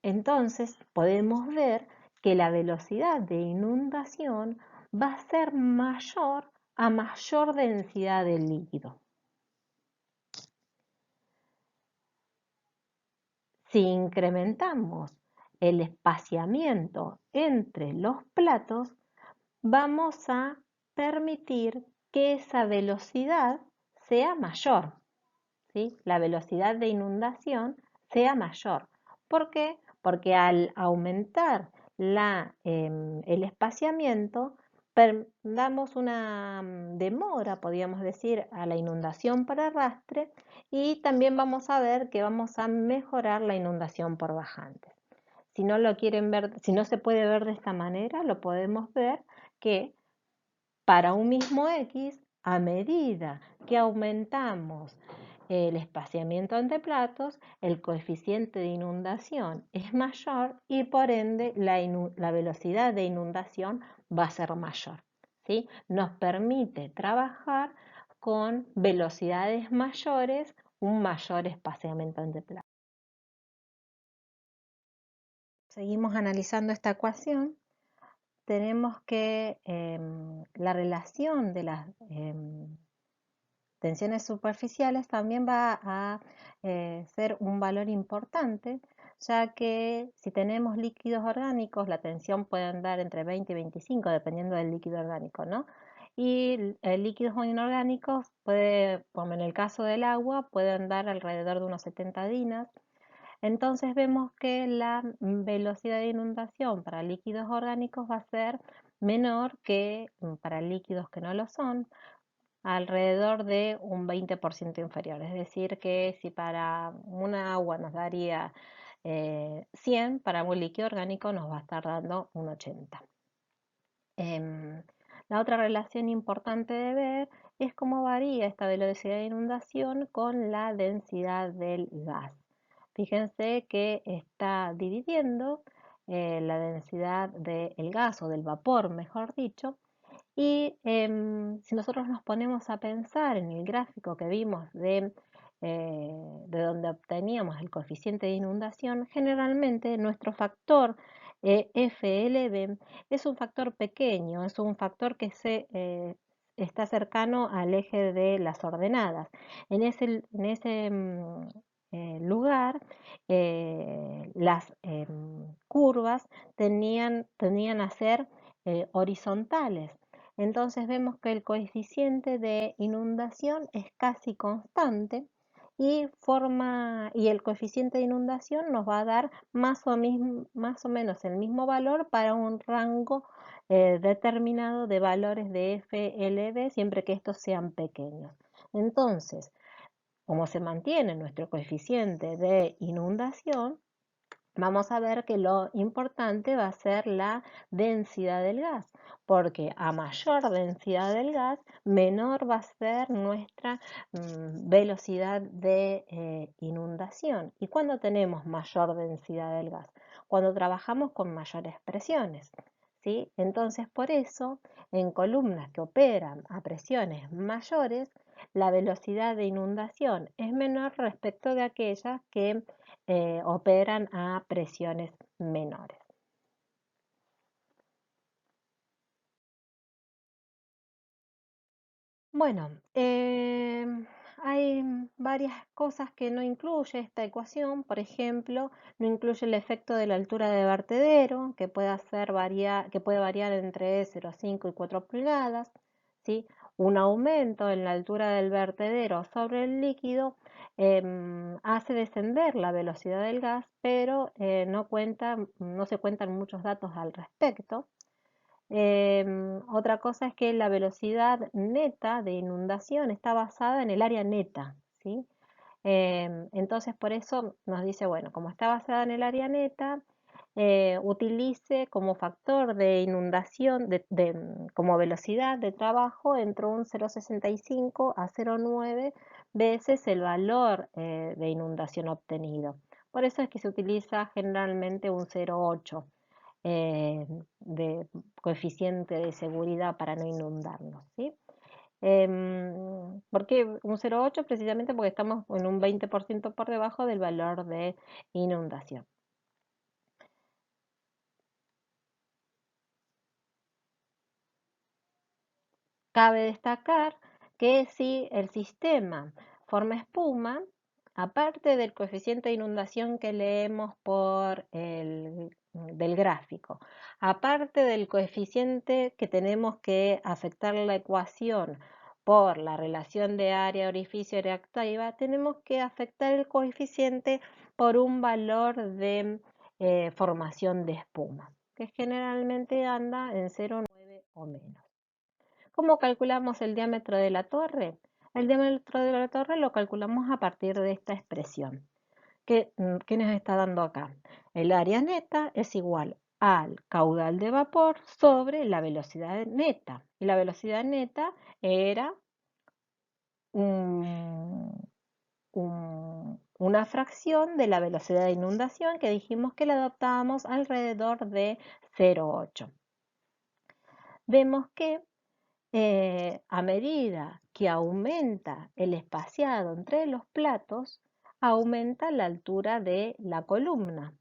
Entonces podemos ver que la velocidad de inundación va a ser mayor a mayor densidad del líquido. Si incrementamos el espaciamiento entre los platos, vamos a permitir que esa velocidad sea mayor, ¿sí? La velocidad de inundación sea mayor. ¿Por qué? Porque al aumentar el espaciamiento, damos una demora, podríamos decir, a la inundación por arrastre, y también vamos a ver que vamos a mejorar la inundación por bajantes. Si no lo quieren ver, si no se puede ver de esta manera, lo podemos ver que para un mismo X, a medida que aumentamos el espaciamiento entre platos, el coeficiente de inundación es mayor y por ende la velocidad de inundación va a ser mayor, ¿sí? Nos permite trabajar con velocidades mayores un mayor espaciamiento entre platos. Seguimos analizando esta ecuación. Tenemos que la relación de las tensiones superficiales también va a ser un valor importante, ya que si tenemos líquidos orgánicos, la tensión puede andar entre 20 y 25, dependiendo del líquido orgánico, ¿no? Y líquidos inorgánicos, como en el caso del agua, puede andar alrededor de unos 70 dinas. Entonces vemos que la velocidad de inundación para líquidos orgánicos va a ser menor que para líquidos que no lo son, alrededor de un 20% inferior. Es decir, que si para una agua nos daría 100, para un líquido orgánico nos va a estar dando un 80. La otra relación importante de ver es cómo varía esta velocidad de inundación con la densidad del gas. Fíjense que está dividiendo la densidad del gas o del vapor, mejor dicho, y si nosotros nos ponemos a pensar en el gráfico que vimos de donde obteníamos el coeficiente de inundación, generalmente nuestro factor FLB es un factor pequeño, es un factor que está cercano al eje de las ordenadas. En ese lugar, las curvas tendían a ser horizontales. Entonces vemos que el coeficiente de inundación es casi constante y el coeficiente de inundación nos va a dar más o menos el mismo valor para un rango determinado de valores de FLB, siempre que estos sean pequeños. Entonces, como se mantiene nuestro coeficiente de inundación, vamos a ver que lo importante va a ser la densidad del gas, porque a mayor densidad del gas, menor va a ser nuestra velocidad de inundación. ¿Y cuándo tenemos mayor densidad del gas? Cuando trabajamos con mayores presiones, ¿sí? Entonces, por eso, en columnas que operan a presiones mayores, la velocidad de inundación es menor respecto de aquellas que operan a presiones menores. Bueno, hay varias cosas que no incluye esta ecuación. Por ejemplo, no incluye el efecto de la altura de vertedero, que que puede variar entre 0,5 y 4 pulgadas, ¿sí? Un aumento en la altura del vertedero sobre el líquido hace descender la velocidad del gas, pero no se cuentan muchos datos al respecto. Otra cosa es que la velocidad neta de inundación está basada en el área neta, ¿sí? Entonces, por eso nos dice, bueno, como está basada en el área neta, utilice como factor de inundación, como velocidad de trabajo, entre un 0,65 a 0,9 veces el valor de inundación obtenido. Por eso es que se utiliza generalmente un 0,8 de coeficiente de seguridad para no inundarnos, ¿sí? ¿Por qué un 0,8? Precisamente porque estamos en un 20% por debajo del valor de inundación. Cabe destacar que si el sistema forma espuma, aparte del coeficiente de inundación que leemos del gráfico, aparte del coeficiente que tenemos que afectar la ecuación por la relación de área, orificio, área activa, tenemos que afectar el coeficiente por un valor de formación de espuma, que generalmente anda en 0,9 o menos. ¿Cómo calculamos el diámetro de la torre? El diámetro de la torre lo calculamos a partir de esta expresión. ¿Qué nos está dando acá? El área neta es igual al caudal de vapor sobre la velocidad neta. Y la velocidad neta era una fracción de la velocidad de inundación que dijimos que la adoptábamos alrededor de 0,8. Vemos que a medida que aumenta el espaciado entre los platos, aumenta la altura de la columna,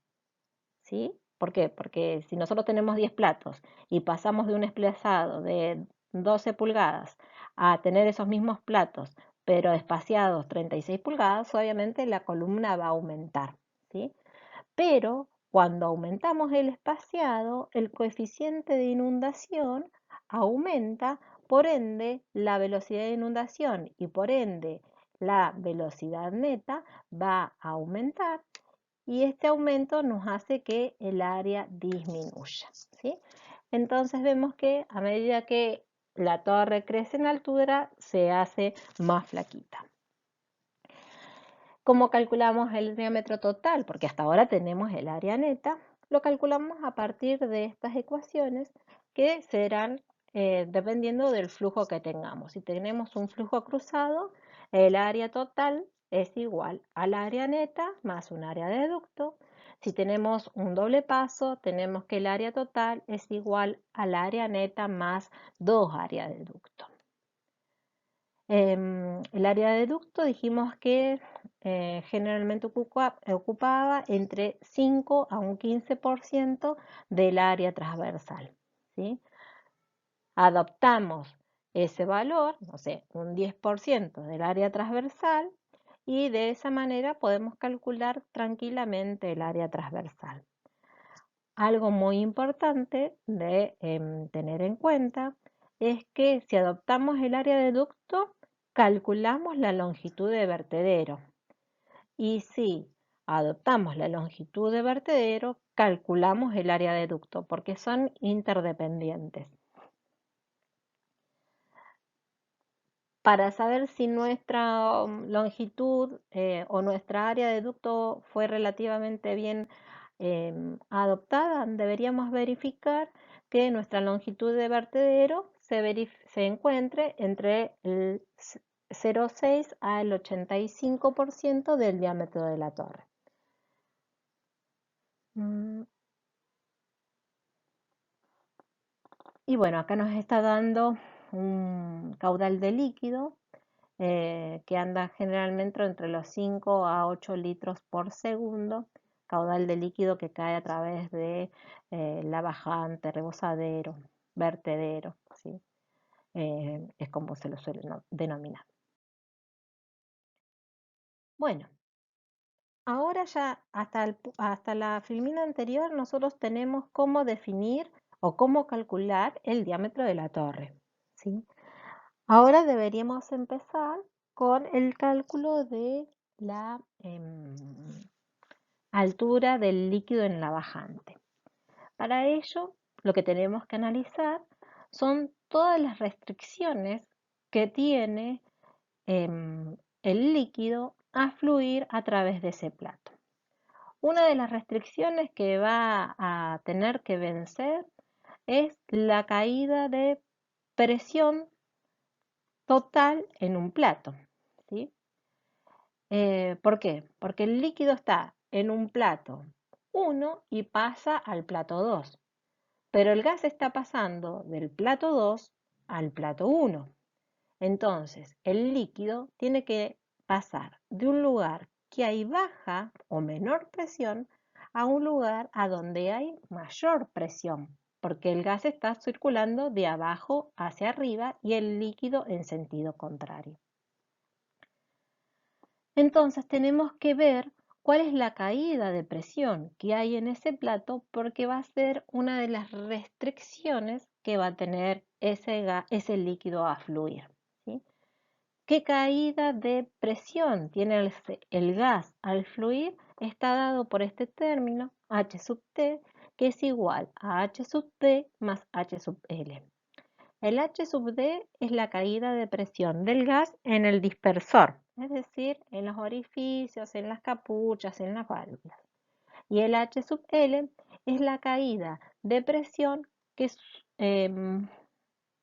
¿sí? ¿Por qué? Porque si nosotros tenemos 10 platos y pasamos de un espaciado de 12 pulgadas a tener esos mismos platos, pero espaciados 36 pulgadas, obviamente la columna va a aumentar, ¿sí? Pero cuando aumentamos el espaciado, el coeficiente de inundación aumenta, por ende, la velocidad de inundación y por ende la velocidad neta va a aumentar y este aumento nos hace que el área disminuya, ¿sí? Entonces vemos que a medida que la torre crece en altura, se hace más flaquita. ¿Cómo calculamos el diámetro total? Porque hasta ahora tenemos el área neta. Lo calculamos a partir de estas ecuaciones que serán dependiendo del flujo que tengamos. Si tenemos un flujo cruzado, el área total es igual al área neta más un área de ducto. Si tenemos un doble paso, tenemos que el área total es igual al área neta más dos áreas de ducto. El área de ducto dijimos que generalmente ocupaba entre 5 a un 15% del área transversal, ¿sí? Adoptamos ese valor, no sé, un 10% del área transversal y de esa manera podemos calcular tranquilamente el área transversal. Algo muy importante de tener en cuenta es que si adoptamos el área de ducto, calculamos la longitud de vertedero. Y si adoptamos la longitud de vertedero, calculamos el área de ducto, porque son interdependientes. Para saber si nuestra longitud o nuestra área de ducto fue relativamente bien adoptada, deberíamos verificar que nuestra longitud de vertedero se encuentre entre el 0,6 al 85% del diámetro de la torre. Y bueno, acá nos está dando un caudal de líquido que anda generalmente entre los 5 a 8 litros por segundo, caudal de líquido que cae a través de la bajante, rebosadero, vertedero, ¿sí? Es como se lo suele denominar. Bueno, ahora ya hasta la filmina anterior nosotros tenemos cómo definir o cómo calcular el diámetro de la torre, ¿sí? Ahora deberíamos empezar con el cálculo de la altura del líquido en la bajante. Para ello, lo que tenemos que analizar son todas las restricciones que tiene el líquido a fluir a través de ese plato. Una de las restricciones que va a tener que vencer es la caída de presión total en un plato, ¿sí? ¿Por qué? Porque el líquido está en un plato 1 y pasa al plato 2, pero el gas está pasando del plato 2 al plato 1. Entonces, el líquido tiene que pasar de un lugar que hay baja o menor presión a un lugar a donde hay mayor presión, porque el gas está circulando de abajo hacia arriba y el líquido en sentido contrario. Entonces tenemos que ver cuál es la caída de presión que hay en ese plato porque va a ser una de las restricciones que va a tener ese líquido a fluir, ¿sí? ¿Qué caída de presión tiene el gas al fluir? Está dado por este término H sub T, que es igual a H sub D más H sub L. El H sub D es la caída de presión del gas en el dispersor, es decir, en los orificios, en las capuchas, en las válvulas. Y el H sub L es la caída de presión que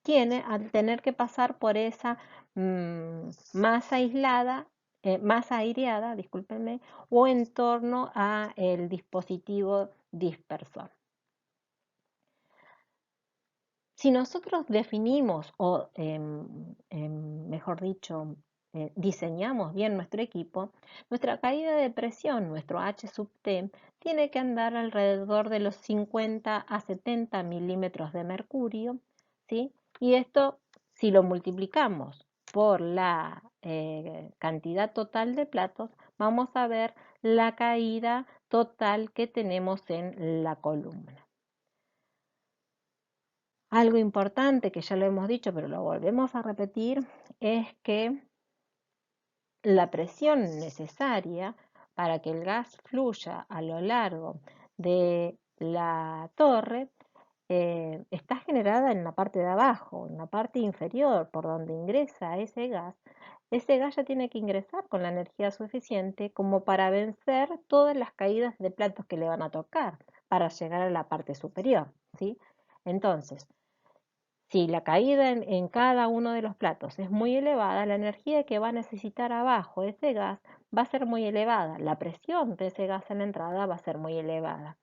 tiene al tener que pasar por esa masa aislada, masa aireada, discúlpenme, o en torno a el dispositivo dispersor. Si nosotros definimos o, mejor dicho, diseñamos bien nuestro equipo, nuestra caída de presión, nuestro H sub T, tiene que andar alrededor de los 50 a 70 milímetros de mercurio, ¿sí? Y esto, si lo multiplicamos por la cantidad total de platos, vamos a ver la caída total que tenemos en la columna. Algo importante que ya lo hemos dicho, pero lo volvemos a repetir, es que la presión necesaria para que el gas fluya a lo largo de la torre está generada en la parte de abajo, en la parte inferior, por donde ingresa ese gas. Ese gas ya tiene que ingresar con la energía suficiente como para vencer todas las caídas de platos que le van a tocar para llegar a la parte superior, ¿sí? Entonces, si la caída en cada uno de los platos es muy elevada, la energía que va a necesitar abajo ese gas va a ser muy elevada. La presión de ese gas en la entrada va a ser muy elevada.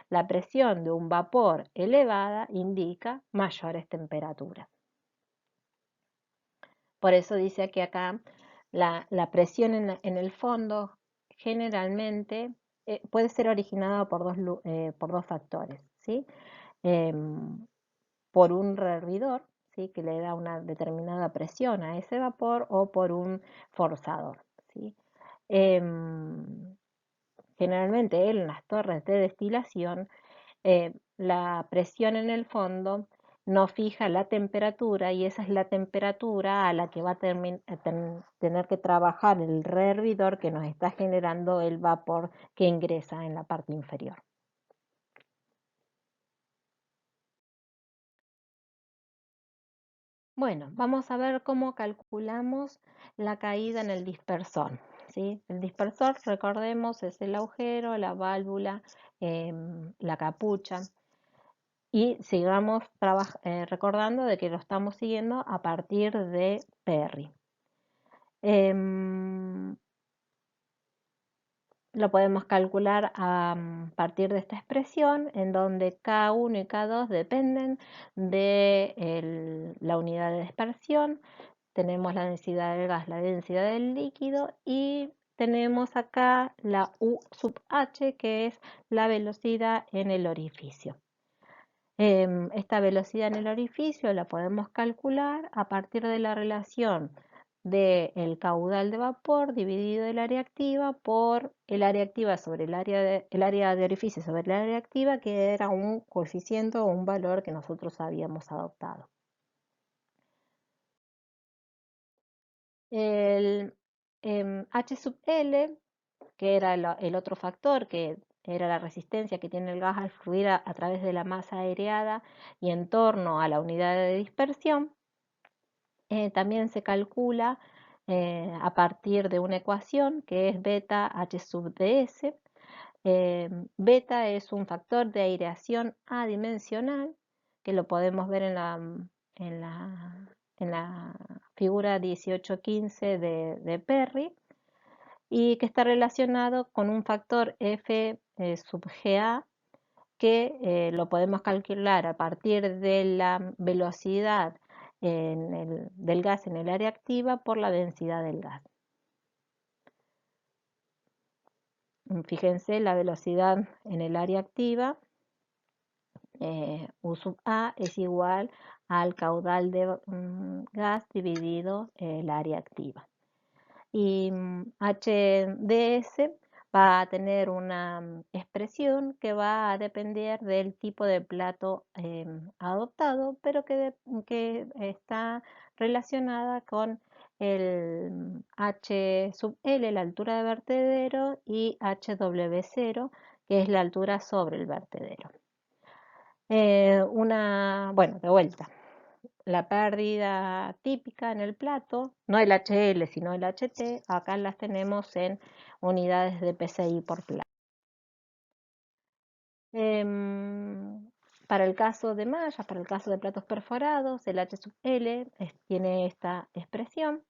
La presión de un vapor elevada indica mayores temperaturas. Por eso dice que acá la presión en el fondo generalmente puede ser originada por dos factores, ¿sí? Em, por un rehervidor, ¿sí? Que le da una determinada presión a ese vapor o por un forzador, ¿sí? Em, Generalmente en las torres de destilación la presión en el fondo no fija la temperatura y esa es la temperatura a la que va a tener que trabajar el rehervidor que nos está generando el vapor que ingresa en la parte inferior. Bueno, vamos a ver cómo calculamos la caída en el dispersor, ¿sí? El dispersor, recordemos, es el agujero, la válvula, la capucha. Y sigamos recordando de que lo estamos siguiendo a partir de Perry. Em, lo podemos calcular a partir de esta expresión en donde K1 y K2 dependen de la unidad de dispersión. Tenemos la densidad del gas, la densidad del líquido y tenemos acá la U sub H, que es la velocidad en el orificio. Esta velocidad en el orificio la podemos calcular a partir de la relación del caudal de vapor dividido el área activa por el área activa sobre el área de orificio sobre el área activa, que era un coeficiente o un valor que nosotros habíamos adoptado. El H sub L, que era el otro factor, que era la resistencia que tiene el gas al fluir a través de la masa aireada y en torno a la unidad de dispersión, también se calcula a partir de una ecuación que es beta H sub ds. Beta es un factor de aireación adimensional, que lo podemos ver en la, en la figura 1815 de Perry, y que está relacionado con un factor F sub Ga, que lo podemos calcular a partir de la velocidad del gas en el área activa por la densidad del gas. Fíjense, la velocidad en el área activa, U sub A, es igual al caudal de gas dividido el área activa. Y HDS va a tener una expresión que va a depender del tipo de plato adoptado, pero que está relacionada con el H sub L, la altura de vertedero, y HW0, que es la altura sobre el vertedero. Bueno, de vuelta, la pérdida típica en el plato, no el HL sino el HT, acá las tenemos en unidades de PSI por plato. Para el caso de mallas, para el caso de platos perforados, el H sub L tiene esta expresión.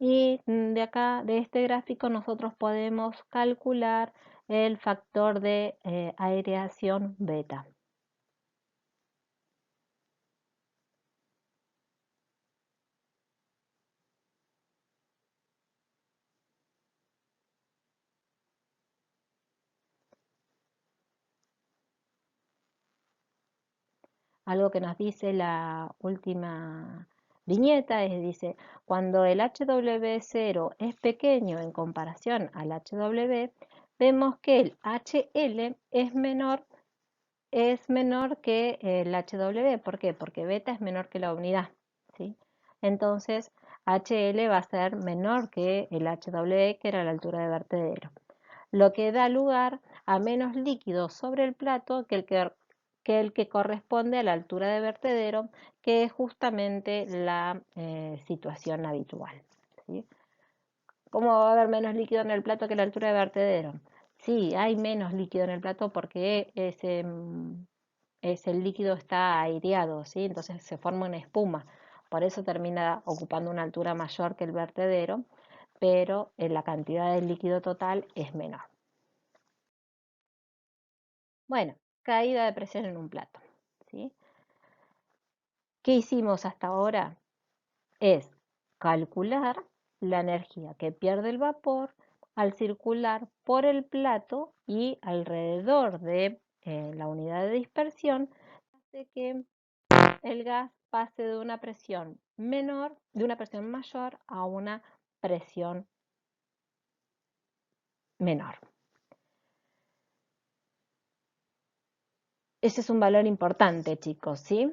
Y de acá, de este gráfico, nosotros podemos calcular el factor de aireación beta. Algo que nos dice la última viñeta dice, cuando el HW0 es pequeño en comparación al HW, vemos que el HL es menor que el HW. ¿Por qué? Porque beta es menor que la unidad, ¿sí? Entonces, HL va a ser menor que el HW, que era la altura de vertedero, lo que da lugar a menos líquido sobre el plato que el que corresponde a la altura de vertedero, que es justamente la situación habitual, ¿sí? ¿Cómo va a haber menos líquido en el plato que la altura de vertedero? Sí, hay menos líquido en el plato porque el líquido está aireado, ¿sí? Entonces se forma una espuma. Por eso termina ocupando una altura mayor que el vertedero, pero la cantidad de líquido total es menor. Bueno, caída de presión en un plato, ¿sí? ¿Qué hicimos hasta ahora? Es calcular la energía que pierde el vapor al circular por el plato y alrededor de la unidad de dispersión, hace que el gas pase de una presión menor, de una presión mayor a una presión menor. Ese es un valor importante, chicos, ¿sí?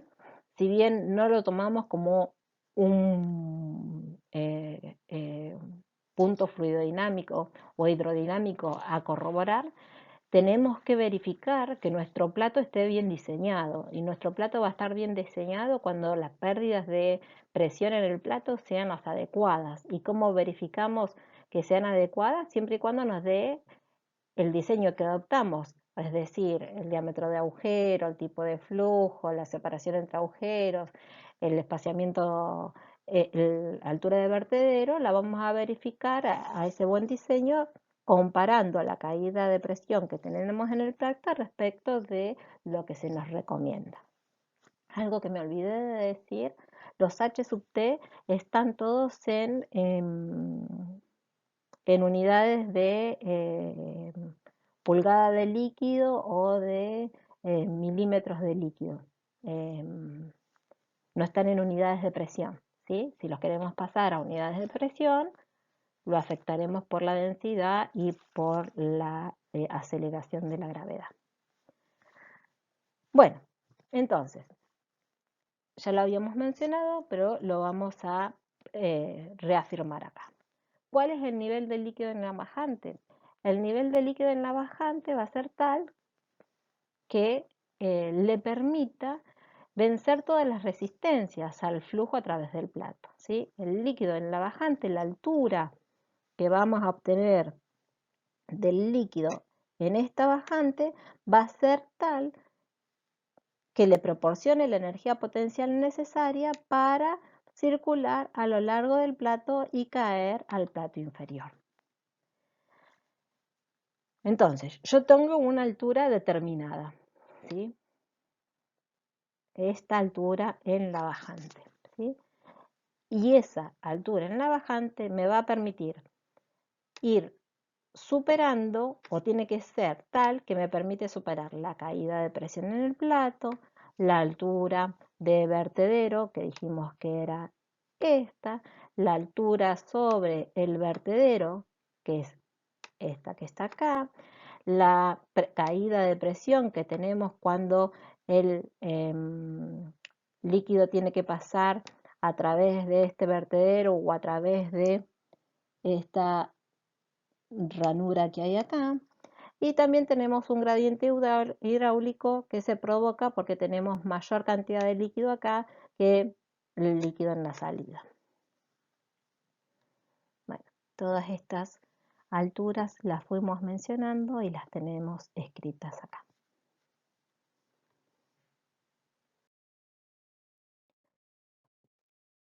Si bien no lo tomamos como un punto fluidodinámico o hidrodinámico a corroborar, tenemos que verificar que nuestro plato esté bien diseñado, y nuestro plato va a estar bien diseñado cuando las pérdidas de presión en el plato sean las adecuadas. ¿Y cómo verificamos que sean adecuadas? Siempre y cuando nos dé el diseño que adoptamos, es decir, el diámetro de agujero, el tipo de flujo, la separación entre agujeros, el espaciamiento, la altura de vertedero, la vamos a verificar a ese buen diseño comparando la caída de presión que tenemos en el plato respecto de lo que se nos recomienda. Algo que me olvidé de decir, los H sub T están todos en unidades de pulgada de líquido o de milímetros de líquido. No están en unidades de presión, ¿sí? Si los queremos pasar a unidades de presión, lo afectaremos por la densidad y por la aceleración de la gravedad. Bueno, entonces, ya lo habíamos mencionado, pero lo vamos a reafirmar acá. ¿Cuál es el nivel de líquido en la bajante? El nivel de líquido en la bajante va a ser tal que le permita vencer todas las resistencias al flujo a través del plato, ¿sí? El líquido en la bajante, la altura que vamos a obtener del líquido en esta bajante va a ser tal que le proporcione la energía potencial necesaria para circular a lo largo del plato y caer al plato inferior. Entonces, yo tengo una altura determinada, ¿sí? Esta altura en la bajante, ¿sí? Y esa altura en la bajante me va a permitir ir superando, o tiene que ser tal que me permite superar la caída de presión en el plato, la altura de vertedero, que dijimos que era esta, la altura sobre el vertedero, que es esta que está acá, la caída de presión que tenemos cuando el líquido tiene que pasar a través de este vertedero o a través de esta ranura que hay acá. Y también tenemos un gradiente hidráulico que se provoca porque tenemos mayor cantidad de líquido acá que el líquido en la salida. Bueno, todas estas alturas las fuimos mencionando y las tenemos escritas acá.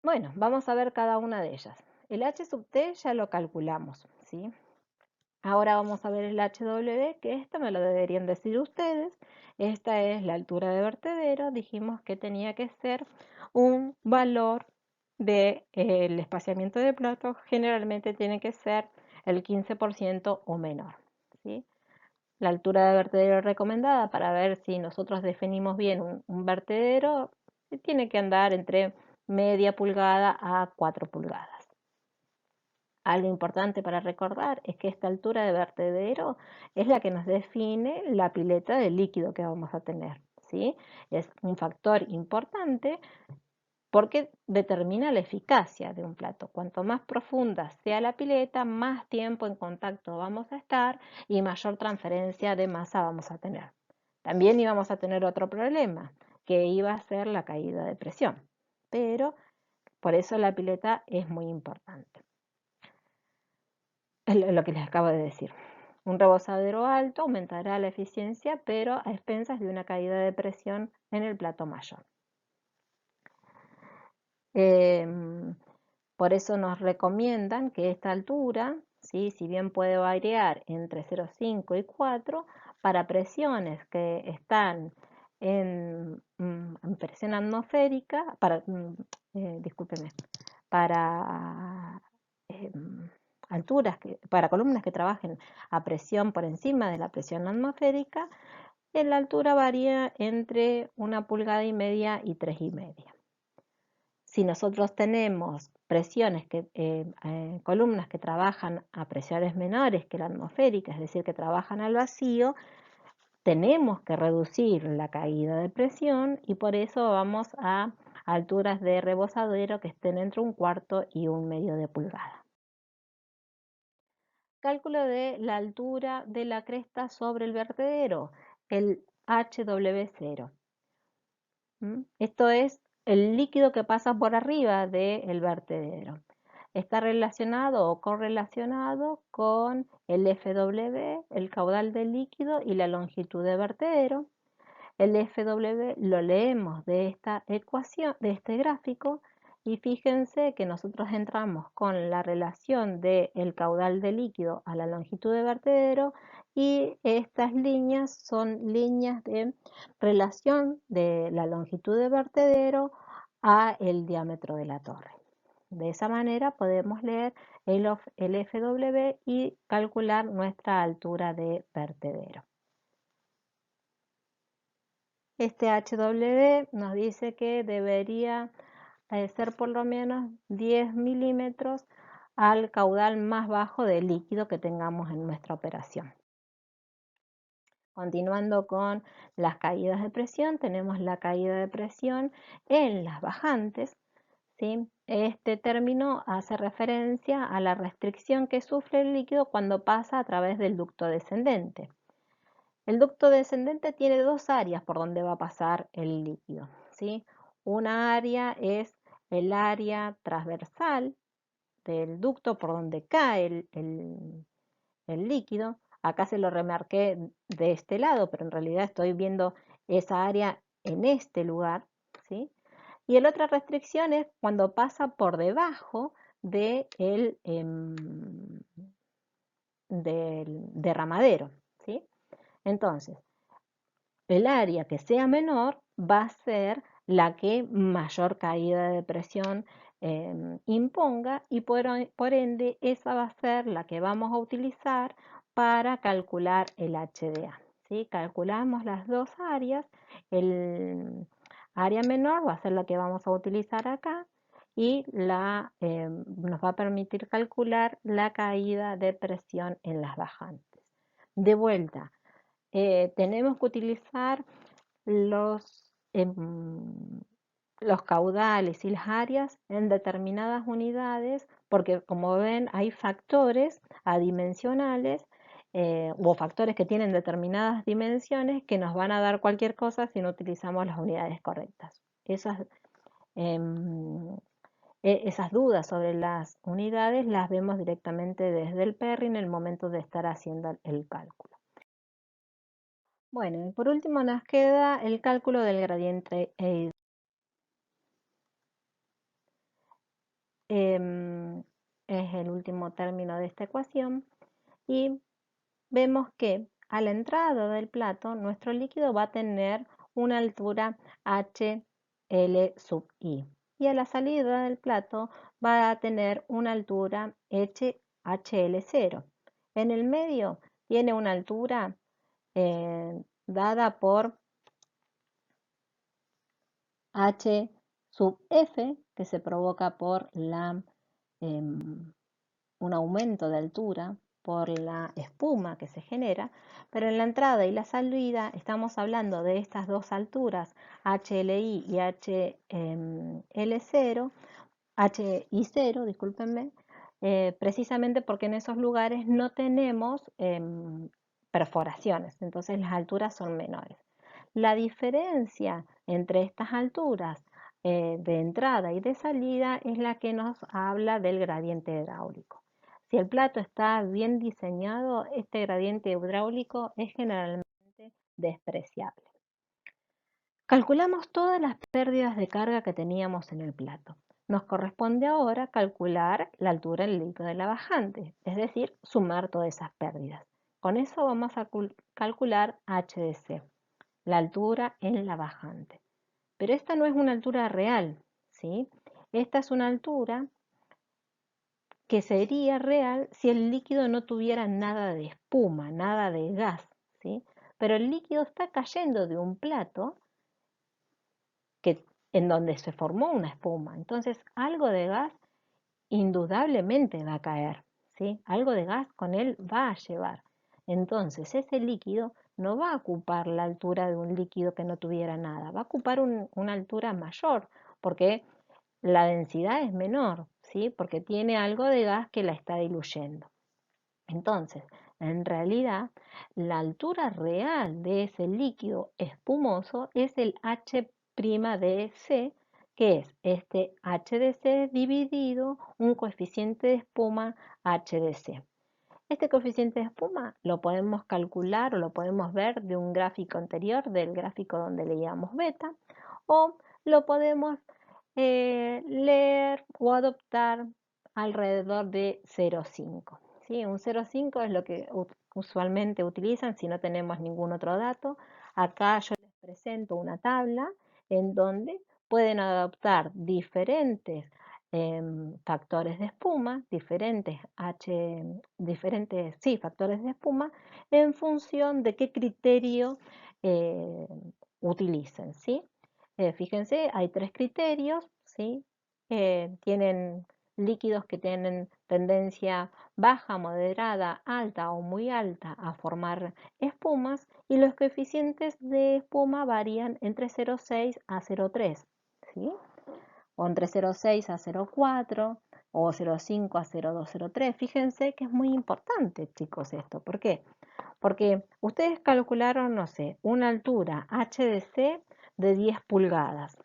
Bueno, vamos a ver cada una de ellas. el H sub T ya lo calculamos, ¿sí? Ahora vamos a ver el HW, que esto me lo deberían decir ustedes. Esta es la altura de vertedero. Dijimos que tenía que ser un valor del espaciamiento de plato. Generalmente tiene que ser el 15% o menor, ¿sí? La altura de vertedero recomendada para ver si nosotros definimos bien un vertedero tiene que andar entre media pulgada a 4 pulgadas. Algo importante para recordar es que esta altura de vertedero es la que nos define la pileta de líquido que vamos a tener, ¿sí? Es un factor importante porque determina la eficacia de un plato. Cuanto más profunda sea la pileta, más tiempo en contacto vamos a estar y mayor transferencia de masa vamos a tener. También íbamos a tener otro problema, que iba a ser la caída de presión, pero por eso la pileta es muy importante. Es lo que les acabo de decir. Un rebozadero alto aumentará la eficiencia, pero a expensas de una caída de presión en el plato mayor. Por eso nos recomiendan que esta altura, ¿sí? Si bien puede variar entre 0,5 y 4, para presiones que están en presión atmosférica, discúlpeme, para para columnas que trabajen a presión por encima de la presión atmosférica, la altura varía entre 1,5 pulgadas y 3,5. Si nosotros tenemos columnas que trabajan a presiones menores que la atmosférica, es decir, que trabajan al vacío, tenemos que reducir la caída de presión y por eso vamos a alturas de rebozadero que estén entre 1/4 y 1/2 de pulgada. Cálculo de la altura de la cresta sobre el vertedero, el HW0. Esto es el líquido que pasa por arriba del vertedero. Está relacionado o correlacionado con el FW, el caudal del líquido, y la longitud de vertedero. El FW lo leemos de esta ecuación, de este gráfico, y fíjense que nosotros entramos con la relación del caudal de líquido a la longitud de vertedero y estas líneas son líneas de relación de la longitud de vertedero a el diámetro de la torre. De esa manera podemos leer el FW y calcular nuestra altura de vertedero. Este HW nos dice que debería ser por lo menos 10 milímetros al caudal más bajo de líquido que tengamos en nuestra operación. Continuando con las caídas de presión, tenemos la caída de presión en las bajantes, ¿sí? Este término hace referencia a la restricción que sufre el líquido cuando pasa a través del ducto descendente. El ducto descendente tiene dos áreas por donde va a pasar el líquido, ¿sí? Una área es el área transversal del ducto por donde cae el líquido. Acá se lo remarqué de este lado, pero en realidad estoy viendo esa área en este lugar, ¿sí? Y la otra restricción es cuando pasa por debajo del derramadero, ¿sí? Entonces, el área que sea menor va a ser la que mayor caída de presión imponga y por ende esa va a ser la que vamos a utilizar para calcular el HDA, ¿sí? Calculamos las dos áreas, el área menor va a ser la que vamos a utilizar acá y nos va a permitir calcular la caída de presión en las bajantes. De vuelta, tenemos que utilizar los caudales y las áreas en determinadas unidades, porque como ven hay factores adimensionales o factores que tienen determinadas dimensiones que nos van a dar cualquier cosa si no utilizamos las unidades correctas. Esas dudas sobre las unidades las vemos directamente desde el PERRI en el momento de estar haciendo el cálculo. Bueno, y por último nos queda el cálculo del gradiente el último término de esta ecuación, y vemos que a la entrada del plato nuestro líquido va a tener una altura HL sub I y a la salida del plato va a tener una altura HL0. En el medio tiene una altura dada por H sub F, que se provoca por un aumento de altura por la espuma que se genera, pero en la entrada y la salida estamos hablando de estas dos alturas, HLI y HL0, HI0, discúlpenme, precisamente porque en esos lugares no tenemos perforaciones, entonces las alturas son menores. La diferencia entre estas alturas de entrada y de salida es la que nos habla del gradiente hidráulico. Si el plato está bien diseñado, este gradiente hidráulico es generalmente despreciable. Calculamos todas las pérdidas de carga que teníamos en el plato. Nos corresponde ahora calcular la altura del líquido de la bajante, es decir, sumar todas esas pérdidas. Con eso vamos a calcular H de C, la altura en la bajante. Pero esta no es una altura real, ¿sí? Esta es una altura que sería real si el líquido no tuviera nada de espuma, nada de gas, ¿sí? Pero el líquido está cayendo de un plato en donde se formó una espuma. Entonces, algo de gas indudablemente va a caer, ¿sí? Algo de gas con él va a llevar. Entonces, ese líquido no va a ocupar la altura de un líquido que no tuviera nada, va a ocupar una altura mayor, porque la densidad es menor, ¿sí? Porque tiene algo de gas que la está diluyendo. Entonces, en realidad, la altura real de ese líquido espumoso es el H' de C, que es este H de C dividido un coeficiente de espuma H de C. Este coeficiente de espuma lo podemos calcular o lo podemos ver de un gráfico anterior, del gráfico donde leíamos beta, o lo podemos leer o adoptar alrededor de 0,5. ¿Sí? Un 0,5 es lo que usualmente utilizan si no tenemos ningún otro dato. Acá yo les presento una tabla en donde pueden adoptar diferentes factores de espuma, factores de espuma, en función de qué criterio eh, utilicen, ¿sí? Fíjense, hay tres criterios, ¿sí? Tienen líquidos que tienen tendencia baja, moderada, alta o muy alta a formar espumas y los coeficientes de espuma varían entre 0,6 a 0,3, ¿sí? O entre 0,6 a 0,4 o 0,5 a 0,2, 0,3. Fíjense que es muy importante, chicos, esto. ¿Por qué? Porque ustedes calcularon, no sé, una altura H de C de 10 pulgadas.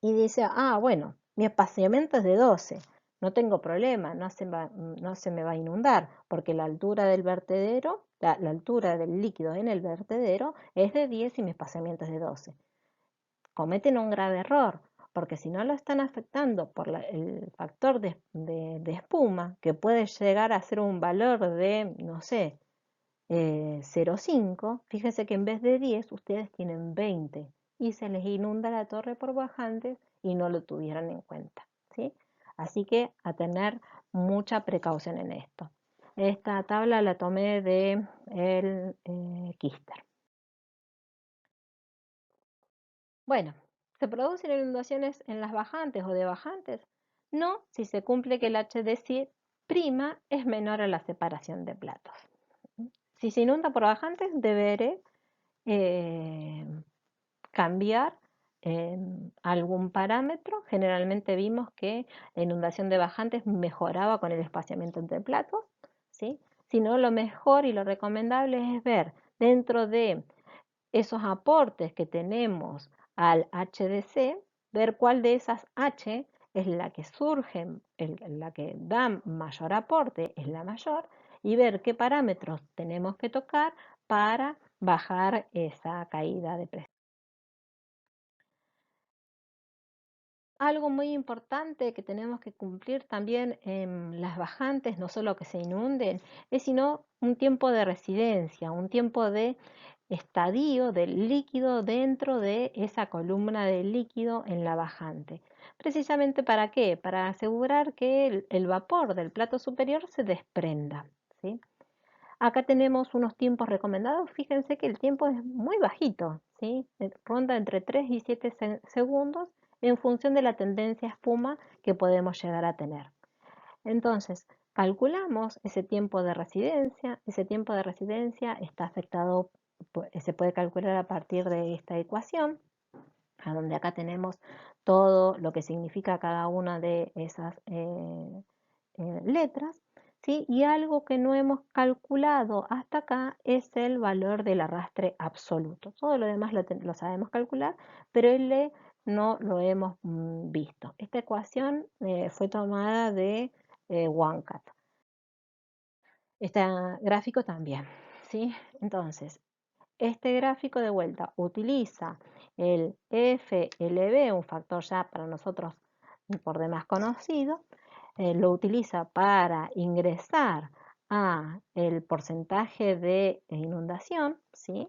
Y dice, ah, bueno, mi espaciamiento es de 12, no tengo problema, no se me va a inundar, porque la altura del vertedero, la altura del líquido en el vertedero es de 10 y mi espaciamiento es de 12. Cometen un grave error, porque si no lo están afectando por el factor de espuma, que puede llegar a ser un valor de, no sé, 0,5, fíjense que en vez de 10 ustedes tienen 20 y se les inunda la torre por bajantes y no lo tuvieron en cuenta, ¿sí? Así que a tener mucha precaución en esto. Esta tabla la tomé de el Kister. Bueno, ¿se producen inundaciones en las bajantes o de bajantes? No, si se cumple que el HDC' es menor a la separación de platos. Si se inunda por bajantes, deberé eh, cambiar algún parámetro. Generalmente vimos que la inundación de bajantes mejoraba con el espaciamiento entre platos, ¿sí? Si no, lo mejor y lo recomendable es ver dentro de esos aportes que tenemos al HDC, ver cuál de esas H es la que surge, la que da mayor aporte, es la mayor, y ver qué parámetros tenemos que tocar para bajar esa caída de presión. Algo muy importante que tenemos que cumplir también en las bajantes, no solo que se inunden, es sino un tiempo de residencia, un tiempo de estadio del líquido dentro de esa columna de líquido en la bajante. ¿Precisamente para qué? Para asegurar que el vapor del plato superior se desprenda, ¿sí? Acá tenemos unos tiempos recomendados. Fíjense que el tiempo es muy bajito, ¿sí? Ronda entre 3 y 7 segundos en función de la tendencia a espuma que podemos llegar a tener. Entonces, calculamos ese tiempo de residencia. Ese tiempo de residencia está afectado, se puede calcular a partir de esta ecuación, a donde acá tenemos todo lo que significa cada una de esas letras, ¿sí? Y algo que no hemos calculado hasta acá es el valor del arrastre absoluto. Todo lo demás lo sabemos calcular, pero el L no lo hemos visto. Esta ecuación fue tomada de OneCat. Este gráfico también, ¿sí? Entonces, este gráfico de vuelta utiliza el FLB, un factor ya para nosotros por demás conocido, lo utiliza para ingresar a el porcentaje de inundación, ¿sí?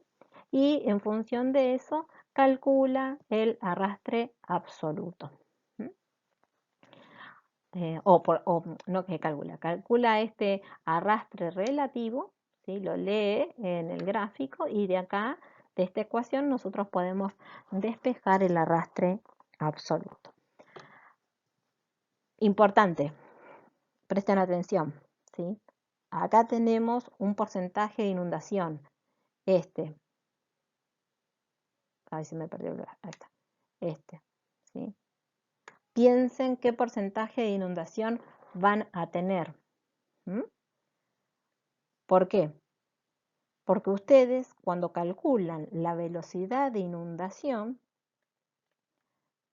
Y en función de eso calcula el arrastre absoluto. No que calcula este arrastre relativo, ¿sí? Lo lee en el gráfico y de acá, de esta ecuación, nosotros podemos despejar el arrastre absoluto. Importante, presten atención, ¿sí? Acá tenemos un porcentaje de inundación. Ahí se me perdió ahí está. ¿Sí? Piensen qué porcentaje de inundación van a tener. ¿Mm? ¿Por qué? Porque ustedes cuando calculan la velocidad de inundación,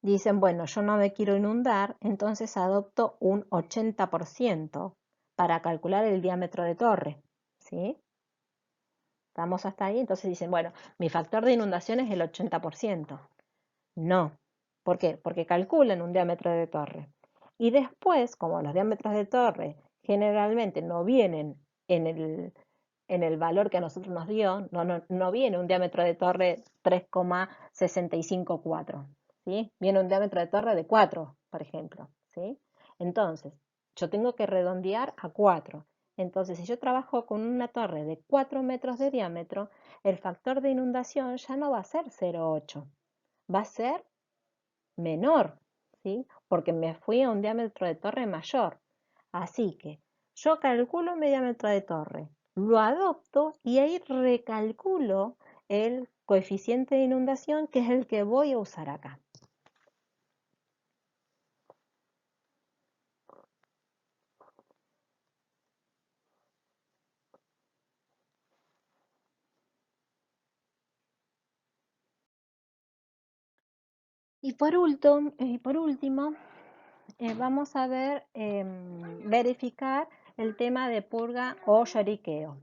dicen, bueno, yo no me quiero inundar, entonces adopto un 80% para calcular el diámetro de torre, ¿sí? ¿Estamos hasta ahí? Entonces dicen, bueno, mi factor de inundación es el 80%. No. ¿Por qué? Porque calculan un diámetro de torre. Y después, como los diámetros de torre generalmente no vienen en el valor que a nosotros nos dio, no viene un diámetro de torre 3,654, ¿sí? Viene un diámetro de torre de 4, por ejemplo, ¿sí? Entonces, yo tengo que redondear a 4. Entonces, si yo trabajo con una torre de 4 metros de diámetro, el factor de inundación ya no va a ser 0,8, va a ser menor, ¿sí? Porque me fui a un diámetro de torre mayor. Así que yo calculo mi diámetro de torre, lo adopto y ahí recalculo el coeficiente de inundación, que es el que voy a usar acá. Y por último, vamos a ver, verificar el tema de purga o lloriqueo.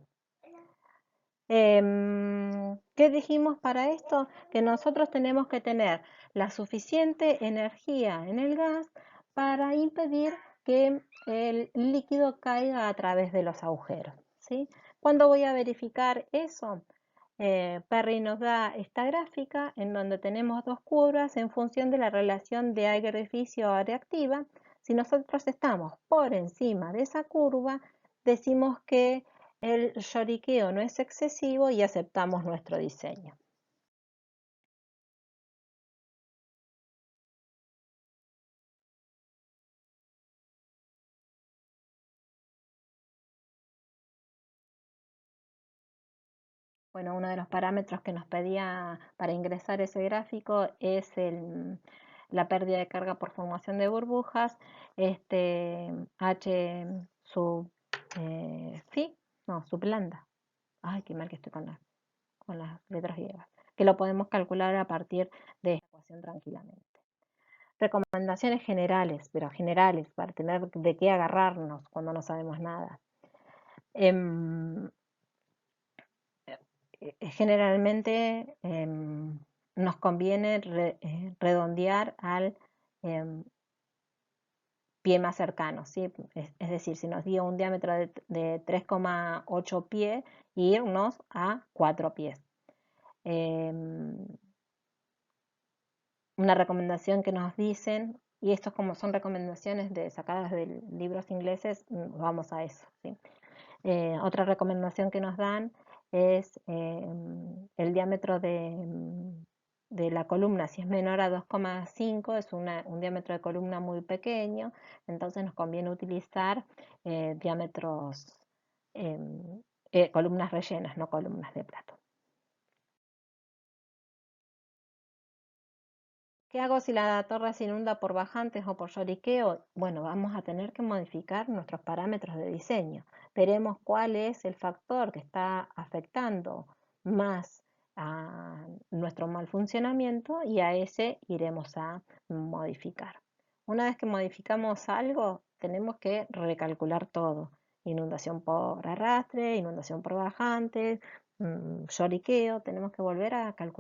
¿Qué dijimos para esto? Que nosotros tenemos que tener la suficiente energía en el gas para impedir que el líquido caiga a través de los agujeros, ¿sí? ¿Cuándo voy a verificar eso? Perry nos da esta gráfica en donde tenemos dos curvas en función de la relación de aire-edificio-área activa. Si nosotros estamos por encima de esa curva, decimos que el lloriqueo no es excesivo y aceptamos nuestro diseño. Bueno, uno de los parámetros que nos pedía para ingresar ese gráfico es la pérdida de carga por formación de burbujas, H sub phi, no, sub lambda. Ay, qué mal que estoy con las letras griegas. Que lo podemos calcular a partir de esta ecuación tranquilamente. Recomendaciones generales, pero generales, para tener de qué agarrarnos cuando no sabemos nada. Generalmente nos conviene redondear al em, pie más cercano, ¿sí? Es decir, si nos dio un diámetro de 3,8 pies, irnos a 4 pies. Em, una recomendación que nos dicen, y estos como son recomendaciones sacadas de libros ingleses, vamos a eso, ¿sí? Otra recomendación que nos dan es el diámetro de la columna, si es menor a 2,5, es un diámetro de columna muy pequeño, entonces nos conviene utilizar diámetros, em, columnas rellenas, no columnas de plato. ¿Qué hago si la torre se inunda por bajantes o por lloriqueo? Bueno, vamos a tener que modificar nuestros parámetros de diseño. Veremos cuál es el factor que está afectando más a nuestro mal funcionamiento y a ese iremos a modificar. Una vez que modificamos algo, tenemos que recalcular todo. Inundación por arrastre, inundación por bajantes, lloriqueo, tenemos que volver a calcular.